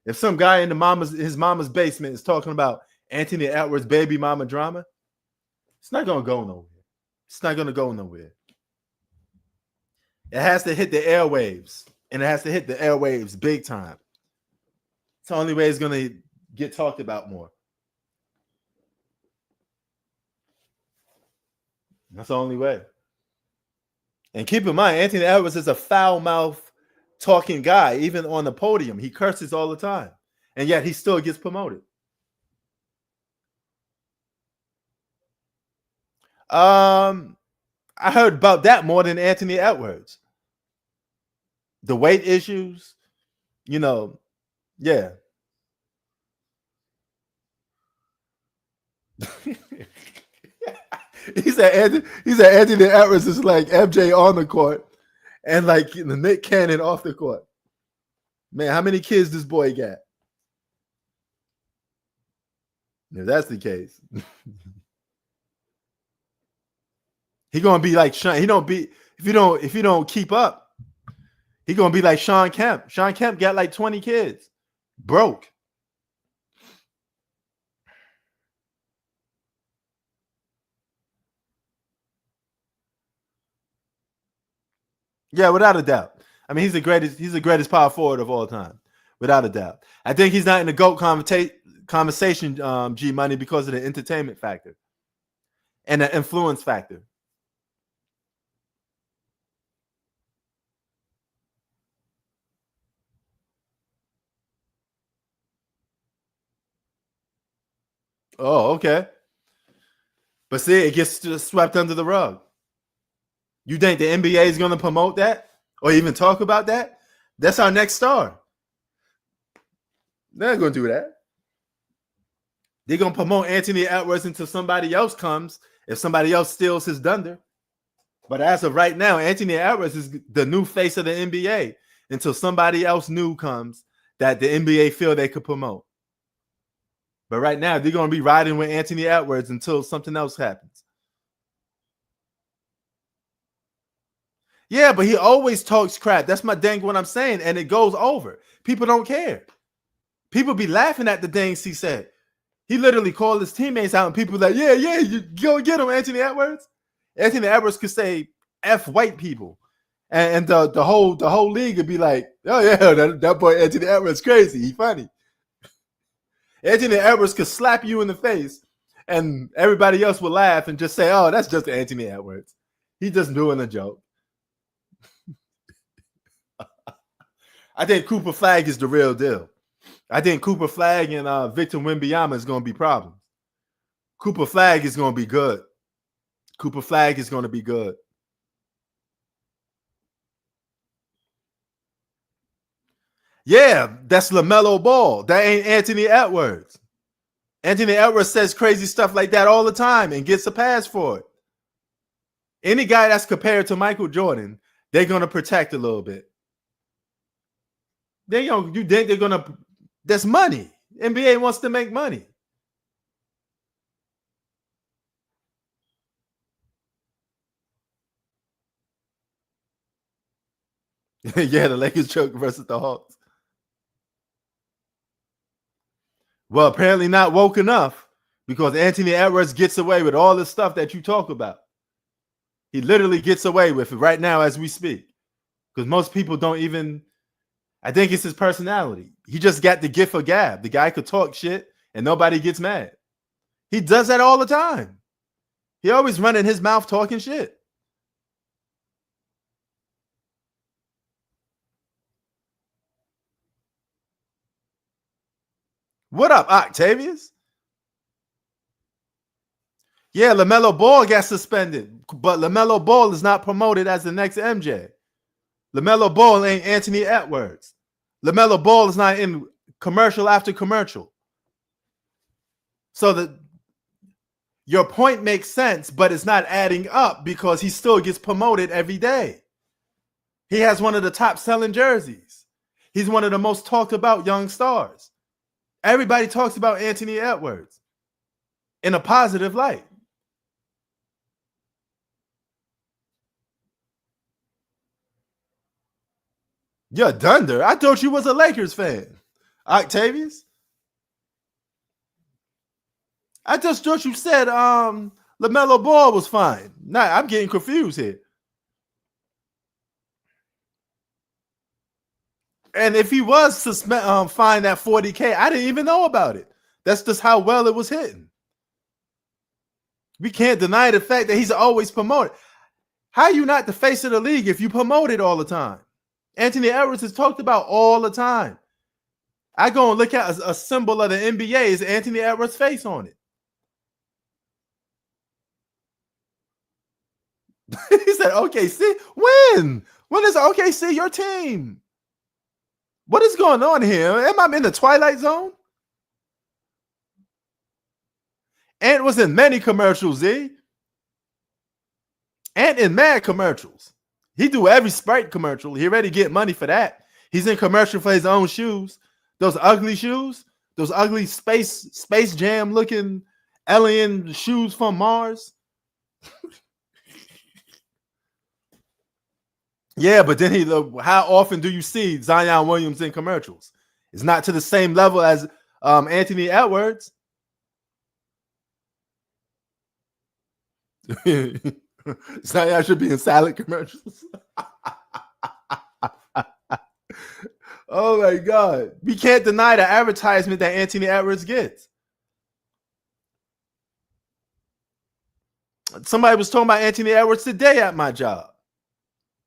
If some guy in his mama's basement is talking about Anthony Edwards' baby mama drama, it's not going to go nowhere. It's not going to go nowhere. It has to hit the airwaves, and it has to hit the airwaves big time. It's the only way it's going to get talked about more. That's the only way. And keep in mind, Anthony Edwards is a foul-mouthed talking guy, even on the podium. He curses all the time, and yet he still gets promoted. I heard about that more than Anthony Edwards. The weight issues, you know, yeah. He said Anthony Edwards is like MJ on the court and like the Nick Cannon off the court. Man, how many kids this boy got? If that's the case, he gonna be like Sean. He don't be if you don't keep up. He gonna be like Sean Kemp. Sean Kemp got like 20 kids, broke. Yeah, without a doubt. I mean, he's the greatest power forward of all time, without a doubt. I think he's not in the GOAT conversation, G Money, because of the entertainment factor and the influence factor. Oh, okay. But see, it gets swept under the rug. You think the NBA is going to promote that or even talk about that? That's our next star. They're not going to do that. They're going to promote Anthony Edwards until somebody else comes, if somebody else steals his thunder. But as of right now, Anthony Edwards is the new face of the NBA until somebody else new comes that the NBA feel they could promote. But right now, they're going to be riding with Anthony Edwards until something else happens. Yeah, but he always talks crap. That's my dang what I'm saying, and it goes over. People don't care. People be laughing at the things he said. He literally called his teammates out, and people like, yeah, you go get him, Anthony Edwards. Anthony Edwards could say F white people, and the whole league would be like, oh yeah, that boy Anthony Edwards crazy. He funny. Anthony Edwards could slap you in the face, and everybody else would laugh and just say, oh, that's just Anthony Edwards. He's just doing a joke. I think Cooper Flag is the real deal. I think Cooper Flag and Victor Wembanyama is going to be problems. Cooper Flag is going to be good. Cooper Flag is going to be good. Yeah, that's LaMelo Ball. That ain't Anthony Edwards. Anthony Edwards says crazy stuff like that all the time and gets a pass for it. Any guy that's compared to Michael Jordan, they're going to protect a little bit. You think they're going to... That's money. NBA wants to make money. Yeah, the Lakers choke versus the Hawks. Well, apparently not woke enough because Anthony Edwards gets away with all the stuff that you talk about. He literally gets away with it right now as we speak because most people don't even... I think it's his personality. He just got the gift of gab. The guy could talk shit and nobody gets mad. He does that all the time. He always running his mouth talking shit. What up, Octavius? Yeah, LaMelo Ball got suspended, but LaMelo Ball is not promoted as the next MJ. LaMelo Ball ain't Anthony Edwards. LaMelo Ball is not in commercial after commercial. So your point makes sense, but it's not adding up because he still gets promoted every day. He has one of the top selling jerseys. He's one of the most talked about young stars. Everybody talks about Anthony Edwards in a positive light. Yeah, Dunder. I thought you was a Lakers fan. Octavius? I just thought you said LaMelo Ball was fine. Nah, I'm getting confused here. And if he was fined at $40K, I didn't even know about it. That's just how well it was hitting. We can't deny the fact that he's always promoted. How are you not the face of the league if you promote it all the time? Anthony Edwards is talked about all the time. I go and look at a symbol of the NBA is Anthony Edwards' face on it. He said, OKC? When? When is OKC your team? What is going on here? Am I in the Twilight Zone? Ant was in many commercials, Z. Ant in mad commercials. He do every Sprite commercial. He already get money for that. He's in commercial for his own shoes. Those ugly shoes. Those ugly Space Jam looking alien shoes from Mars. Yeah, but then how often do you see Zion Williams in commercials? It's not to the same level as Anthony Edwards. Zion should be in salad commercials. Oh my God. We can't deny the advertisement that Anthony Edwards gets. Somebody was talking about Anthony Edwards today at my job,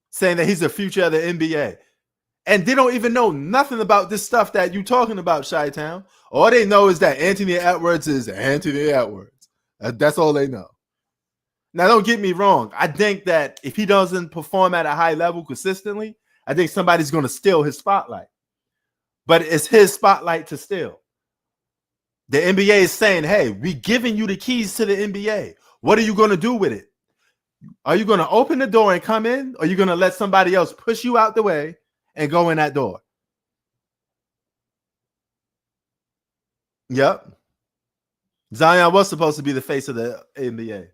saying that he's the future of the NBA. And they don't even know nothing about this stuff that you talking about, Chi-Town. All they know is that Anthony Edwards is Anthony Edwards. That's all they know. Now, don't get me wrong. I think that if he doesn't perform at a high level consistently, I think somebody's going to steal his spotlight. But it's his spotlight to steal. The NBA is saying, hey, we're giving you the keys to the NBA. What are you going to do with it? Are you going to open the door and come in? Or are you going to let somebody else push you out the way and go in that door? Yep. Zion was supposed to be the face of the NBA.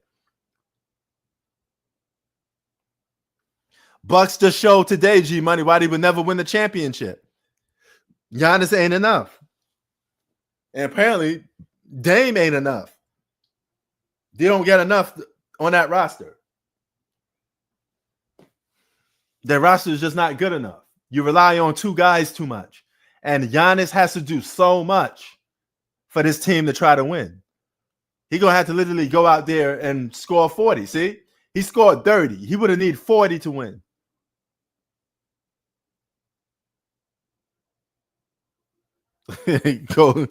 Bucks just showed today, G Money, why they would never win the championship. Giannis ain't enough. And apparently, Dame ain't enough. They don't get enough on that roster. Their roster is just not good enough. You rely on two guys too much. And Giannis has to do so much for this team to try to win. He's going to have to literally go out there and score 40. See? He scored 30. He would have needed 40 to win. Go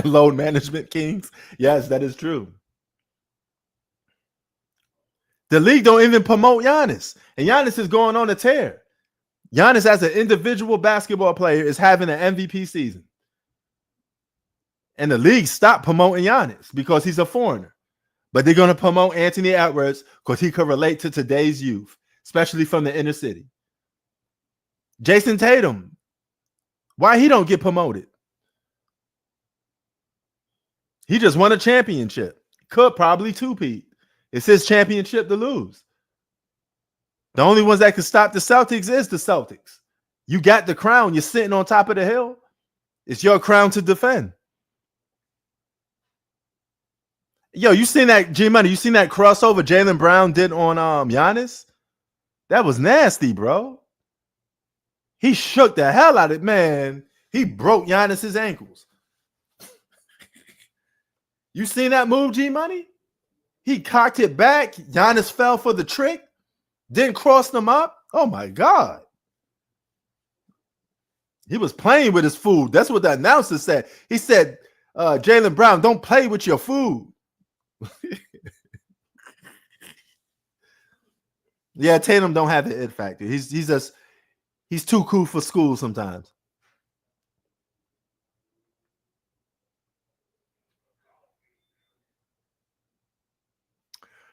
load management kings. Yes, that is true. The league don't even promote Giannis. And Giannis is going on a tear. Giannis, as an individual basketball player, is having an MVP season. And the league stopped promoting Giannis because he's a foreigner. But they're going to promote Anthony Edwards because he could relate to today's youth, especially from the inner city. Jason Tatum, why he don't get promoted? He just won a championship. Could probably two-peat. It's his championship to lose. The only ones that can stop the Celtics is the Celtics. You got the crown. You're sitting on top of the hill. It's your crown to defend. Yo, you seen that, G-Money, you seen that crossover Jaylen Brown did on Giannis? That was nasty, bro. He shook the hell out of it, man. He broke Giannis's ankles. You seen that move, G-Money? He cocked it back. Giannis fell for the trick. Didn't cross them up. Oh, my God. He was playing with his food. That's what the announcer said. He said, Jaylen Brown, don't play with your food. Yeah, Tatum don't have the it factor. He's too cool for school sometimes.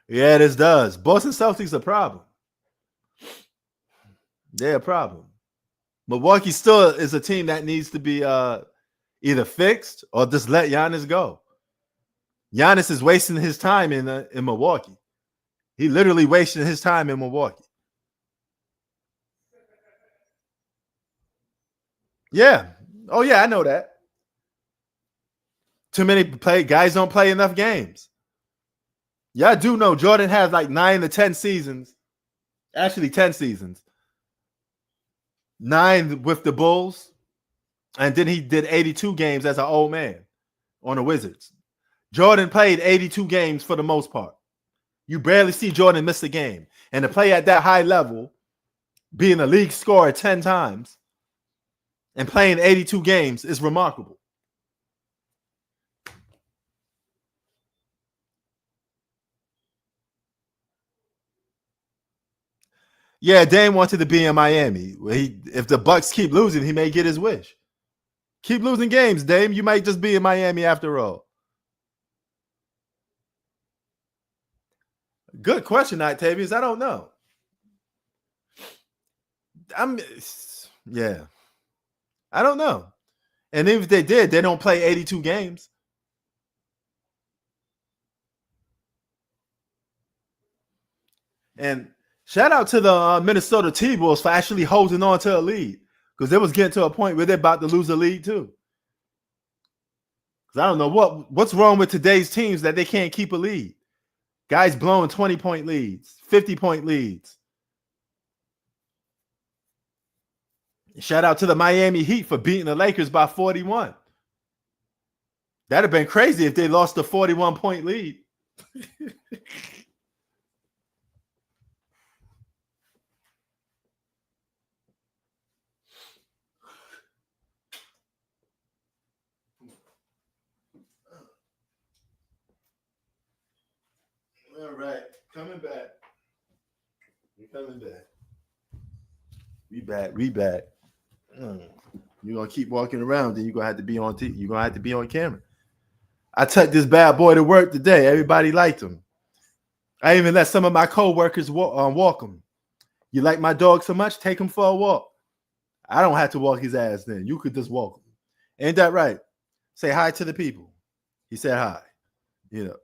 Yeah, this does. Boston Celtics a problem. They're a problem. Milwaukee still is a team that needs to be either fixed or just let Giannis go. Giannis is wasting his time in Milwaukee. He literally wasted his time in Milwaukee. Yeah. Oh, yeah, I know that. Too many guys don't play enough games. Yeah, I do know Jordan has like 9 to 10 seasons. Actually, 10 seasons. 9 with the Bulls. And then he did 82 games as an old man on the Wizards. Jordan played 82 games for the most part. You barely see Jordan miss a game. And to play at that high level, being a league scorer 10 times, and playing 82 games is remarkable. Yeah, Dame wanted to be in Miami. If the Bucks keep losing, he may get his wish. Keep losing games, Dame. You might just be in Miami after all. Good question, Octavius. I don't know. Yeah. I don't know. And even if they did, they don't play 82 games. And shout out to the Minnesota Timberwolves for actually holding on to a lead, because they was getting to a point where they're about to lose a lead too. Because I don't know what's wrong with today's teams that they can't keep a lead. Guys blowing 20-point leads, 50-point leads. Shout out to the Miami Heat for beating the Lakers by 41. That'd have been crazy if they lost a 41-point lead. All right, coming back. We're coming back. We back. You're gonna keep walking around, then you're gonna have to be on you're gonna have to be on camera. I took this bad boy to work today. Everybody liked him. I even let some of my co-workers walk him. You like my dog so much? Take him for a walk. I don't have to walk his ass then. You could just walk him. Ain't that right? Say hi to the people. He said hi. You know.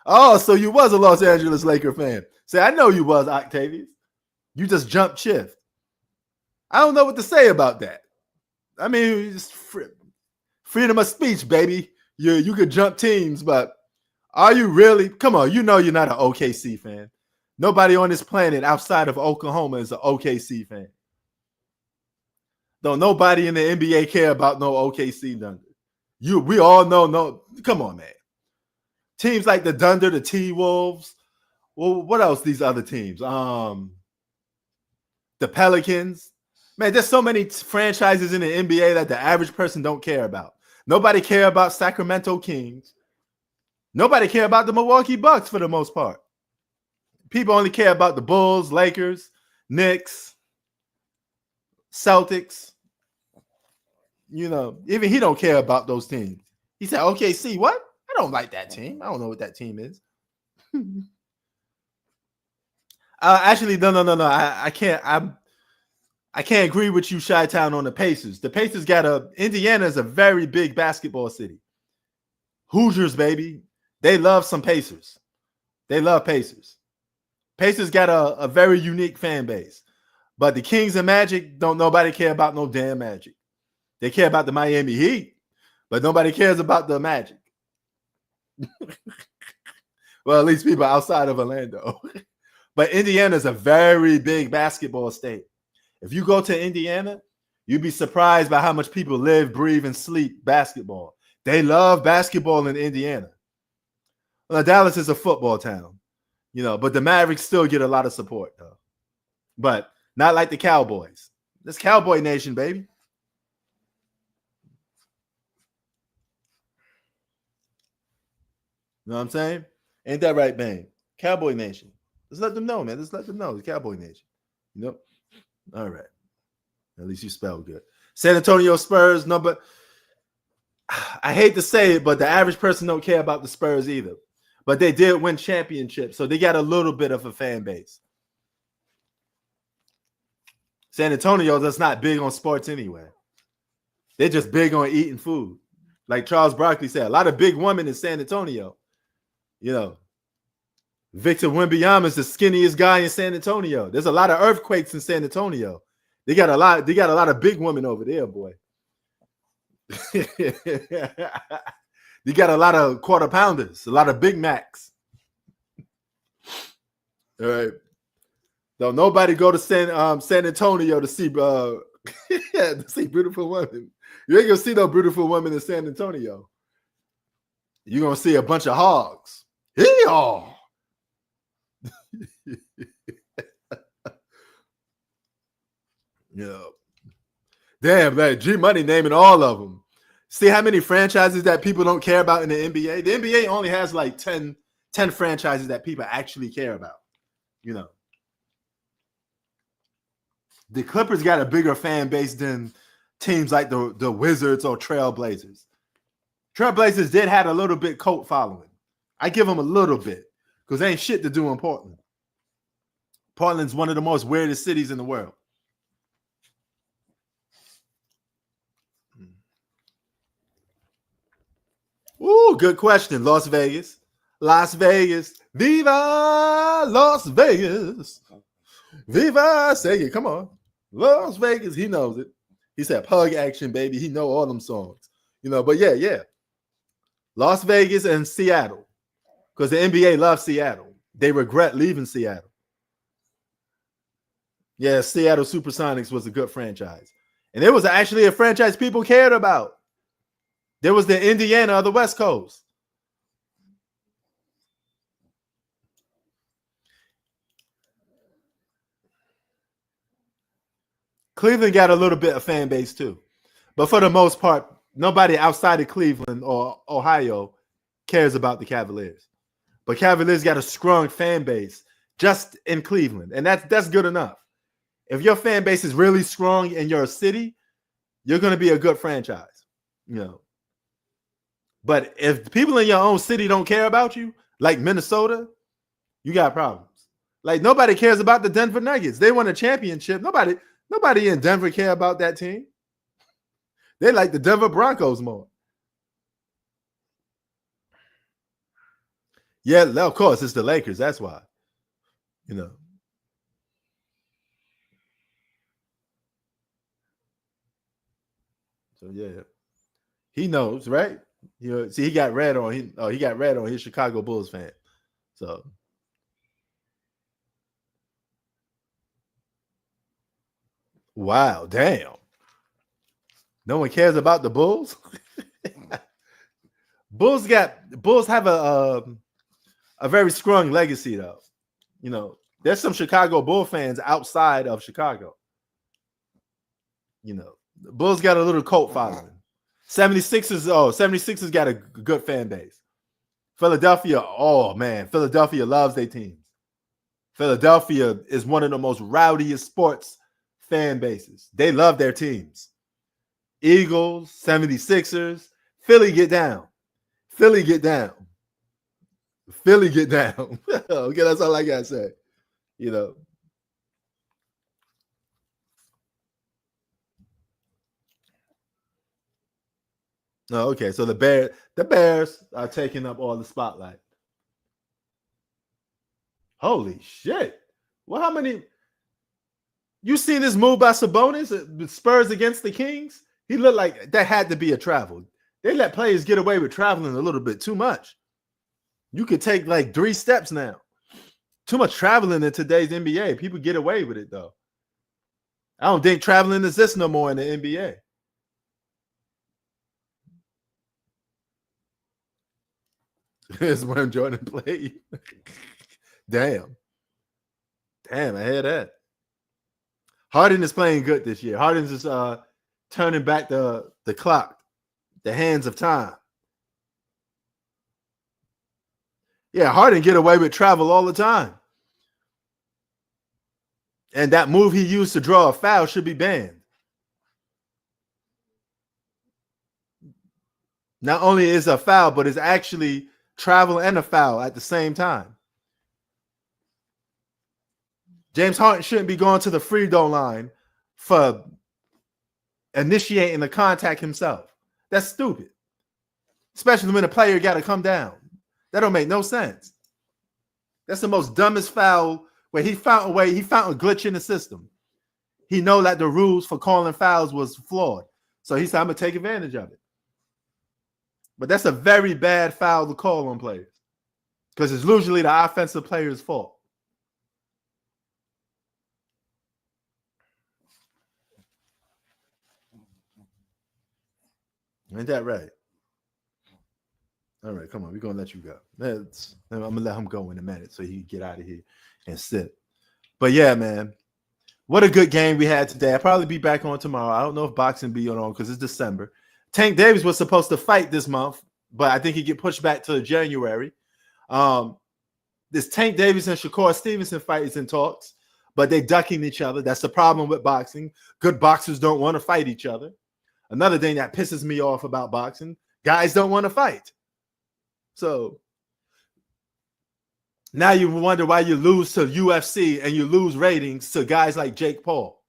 Oh, so you was a Los Angeles Laker fan. Say, I know you was, Octavius. You just jumped shift. I don't know what to say about that. I mean, just freedom of speech, baby. You could jump teams, but are you really? Come on, you know you're not an OKC fan. Nobody on this planet outside of Oklahoma is an OKC fan. Don't nobody in the NBA care about no OKC Thunder. We all know, no, come on, man. Teams like the Thunder, the T-Wolves. Well, what else? These other teams? The Pelicans. Man, there's so many franchises in the NBA that the average person don't care about. Nobody care about Sacramento Kings. Nobody care about the Milwaukee Bucks for the most part. People only care about the Bulls, Lakers, Knicks, Celtics. You know, even he don't care about those teams. He said, OKC, what? I don't like that team. I don't know what that team is. Actually, no. I can't. I can't agree with you, Chi-Town, on the Pacers. The Pacers Indiana is a very big basketball city. Hoosiers, baby. They love some Pacers. They love Pacers. Pacers got a very unique fan base. But the Kings and Magic, don't nobody care about no damn Magic. They care about the Miami Heat, but nobody cares about the Magic. Well, at least people outside of Orlando. But Indiana is a very big basketball state. If you go to Indiana, you'd be surprised by how much people live, breathe, and sleep basketball. They love basketball in Indiana. Well, Dallas is a football town, you know, but the Mavericks still get a lot of support, though. But not like the Cowboys. This Cowboy Nation, baby. You know what I'm saying? Ain't that right, Bang? Cowboy Nation. Let's let them know, man. Let's let them know. It's Cowboy Nation. You know? All right. At least you spelled good. San Antonio Spurs number. I hate to say it, but the average person don't care about the Spurs either. But they did win championships, so they got a little bit of a fan base. San Antonio, that's not big on sports anyway. They're just big on eating food. Like Charles Barkley said, a lot of big women in San Antonio. You know, Victor Wembanyama is the skinniest guy in San Antonio. There's a lot of earthquakes in San Antonio. They got a lot of big women over there, boy. You got a lot of quarter pounders, a lot of Big Macs. All right. Don't nobody go to San Antonio to see to see beautiful women. You ain't gonna see no beautiful women in San Antonio. You're gonna see a bunch of hogs. Hee-haw! Yeah. Damn, man. G Money naming all of them. See how many franchises that people don't care about in the NBA? The NBA only has like 10 franchises that people actually care about. You know. The Clippers got a bigger fan base than teams like the Wizards or Trailblazers. Trailblazers did have a little bit cult following. I give them a little bit because they ain't shit to do in Portland. Portland's one of the most weirdest cities in the world. Ooh, good question. Las Vegas. Las Vegas. Viva Las Vegas. Viva. Say it. Come on. Las Vegas. He knows it. He said pug action, baby. He know all them songs. You know, but yeah. Las Vegas and Seattle. Because the NBA loves Seattle. They regret leaving Seattle. Yeah, Seattle Supersonics was a good franchise. And it was actually a franchise people cared about. There was the Indiana of the West Coast. Cleveland got a little bit of fan base too. But for the most part, nobody outside of Cleveland or Ohio cares about the Cavaliers. But Cavaliers got a strong fan base just in Cleveland. And that's good enough. If your fan base is really strong in your city, you're going to be a good franchise. You know. But if people in your own city don't care about you, like Minnesota, you got problems. Like nobody cares about the Denver Nuggets. They won a championship. Nobody in Denver care about that team. They like the Denver Broncos more. Yeah, of course, it's the Lakers. That's why. You know. So yeah. He knows, right? You know, see, he got red on his Chicago Bulls fan. So wow, damn. No one cares about the Bulls. Bulls have a very strong legacy though. You know, there's some Chicago Bull fans outside of Chicago. You know, the Bulls got a little cult following. 76ers got a good fan base. Philadelphia, oh man, Philadelphia loves their teams. Philadelphia is one of the most rowdiest sports fan bases. They love their teams. Eagles, 76ers, Philly get down. Philly get down. Philly get down. Okay, that's all I gotta say. You know. No, okay. So the Bears are taking up all the spotlight. Holy shit. Well, how many you seen this move by Sabonis, the Spurs against the Kings? He looked like that had to be a travel. They let players get away with traveling a little bit too much. You could take like 3 steps now. Too much traveling in today's NBA. People get away with it though. I don't think traveling exists no more in the NBA. It's when Jordan played. Damn, I hear that. Harden is playing good this year. Harden's is turning back the clock, the hands of time. Yeah, Harden get away with travel all the time. And that move he used to draw a foul should be banned. Not only is a foul, but it's actually travel and a foul at the same time. James Harden shouldn't be going to the free throw line for initiating the contact himself. That's stupid. Especially when the player got to come down. That don't make no sense. That's the most dumbest foul where he found a way. He found a glitch in the system. He know that the rules for calling fouls was flawed. So he said, I'm going to take advantage of it. But that's a very bad foul to call on players because it's usually the offensive player's fault. Ain't that right? All right, come on. We're going to let you go. I'm going to let him go in a minute so he can get out of here and sit. But yeah, man, what a good game we had today. I'll probably be back on tomorrow. I don't know if boxing be on because it's December. Tank Davis was supposed to fight this month, but I think he get pushed back to January. This Tank Davis and Shakur Stevenson fight is in talks, but they ducking each other. That's the problem with boxing. Good boxers don't want to fight each other. Another thing that pisses me off about boxing, guys don't want to fight. So now you wonder why you lose to UFC and you lose ratings to guys like Jake Paul.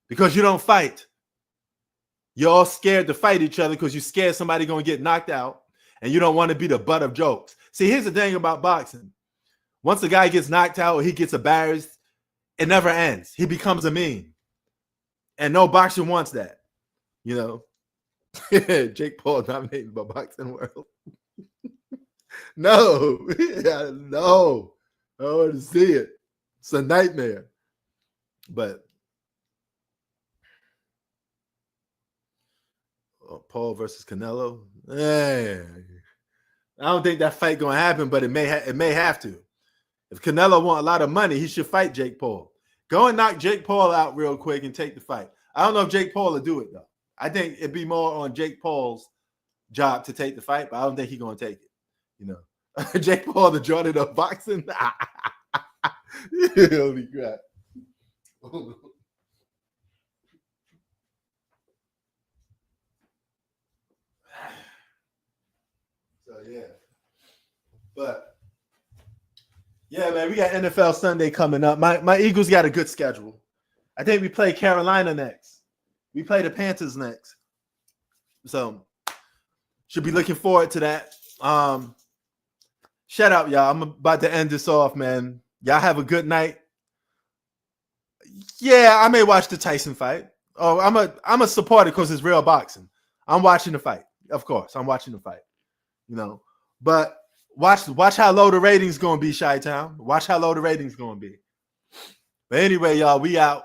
Because you don't fight. You're all scared to fight each other because you're scared somebody going to get knocked out and you don't want to be the butt of jokes. See, here's the thing about boxing. Once a guy gets knocked out or he gets embarrassed, it never ends. He becomes a meme. And no boxer wants that. You know? Jake Paul nominated by Boxing World. No. No. I want to see it. It's a nightmare. But Paul versus Canelo, I don't think that fight gonna happen, but it may have to. If Canelo want a lot of money, he should fight Jake Paul. Go and knock Jake Paul out real quick and take the fight. I don't know if Jake Paul will do it though. I think it'd be more on Jake Paul's job to take the fight, but I don't think he's gonna take it. You know, Jake Paul, the Jordan of boxing. Holy crap! So yeah, but yeah, man, we got NFL Sunday coming up. My Eagles got a good schedule. I think we play Carolina next. We play the Panthers next. So should be looking forward to that. Shout out, y'all. I'm about to end this off, man. Y'all have a good night. Yeah, I may watch the Tyson fight. Oh, I'm a supporter because it's real boxing. I'm watching the fight. Of course, I'm watching the fight. You know, but watch how low the ratings gonna be, Chi-Town. Watch how low the ratings gonna be. But anyway, y'all, we out.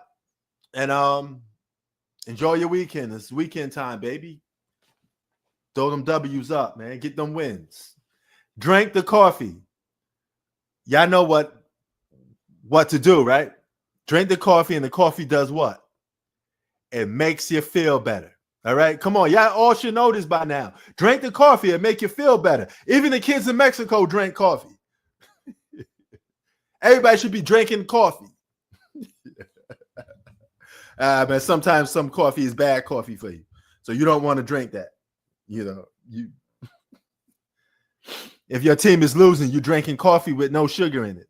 And enjoy your weekend. It's weekend time, baby. Throw them W's up, man. Get them wins. Drink the coffee. Y'all know what to do, right? Drink the coffee, and the coffee does what? It makes you feel better. All right, come on. Y'all all should know this by now. Drink the coffee and make you feel better. Even the kids in Mexico drink coffee. Everybody should be drinking coffee. But sometimes some coffee is bad coffee for you. So you don't want to drink that. You know, if your team is losing, you're drinking coffee with no sugar in it.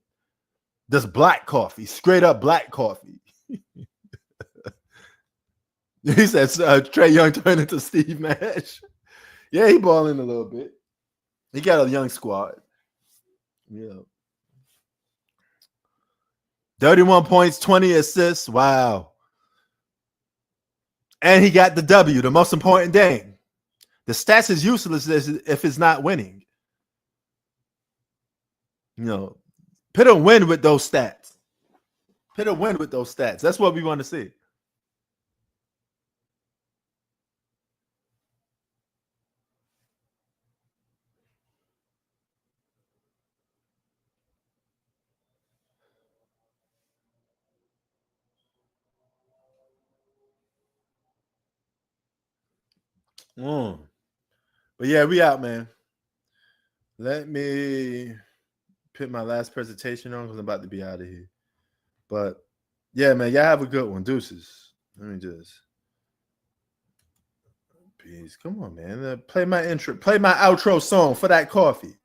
Just black coffee, straight up black coffee. He said Trey Young turned into Steve Nash. Yeah, he balling a little bit. He got a young squad. Yeah. 31 points, 20 assists. Wow. And he got the W, the most important thing. The stats is useless if it's not winning. You know, Pitt will win with those stats. Pitt will win with those stats. That's what we want to see. But yeah, we out, man. Let me put my last presentation on because I'm about to be out of here. But yeah, man, y'all have a good one. Deuces. Let me just. Peace. Come on, man. Play my intro. Play my outro song for that coffee.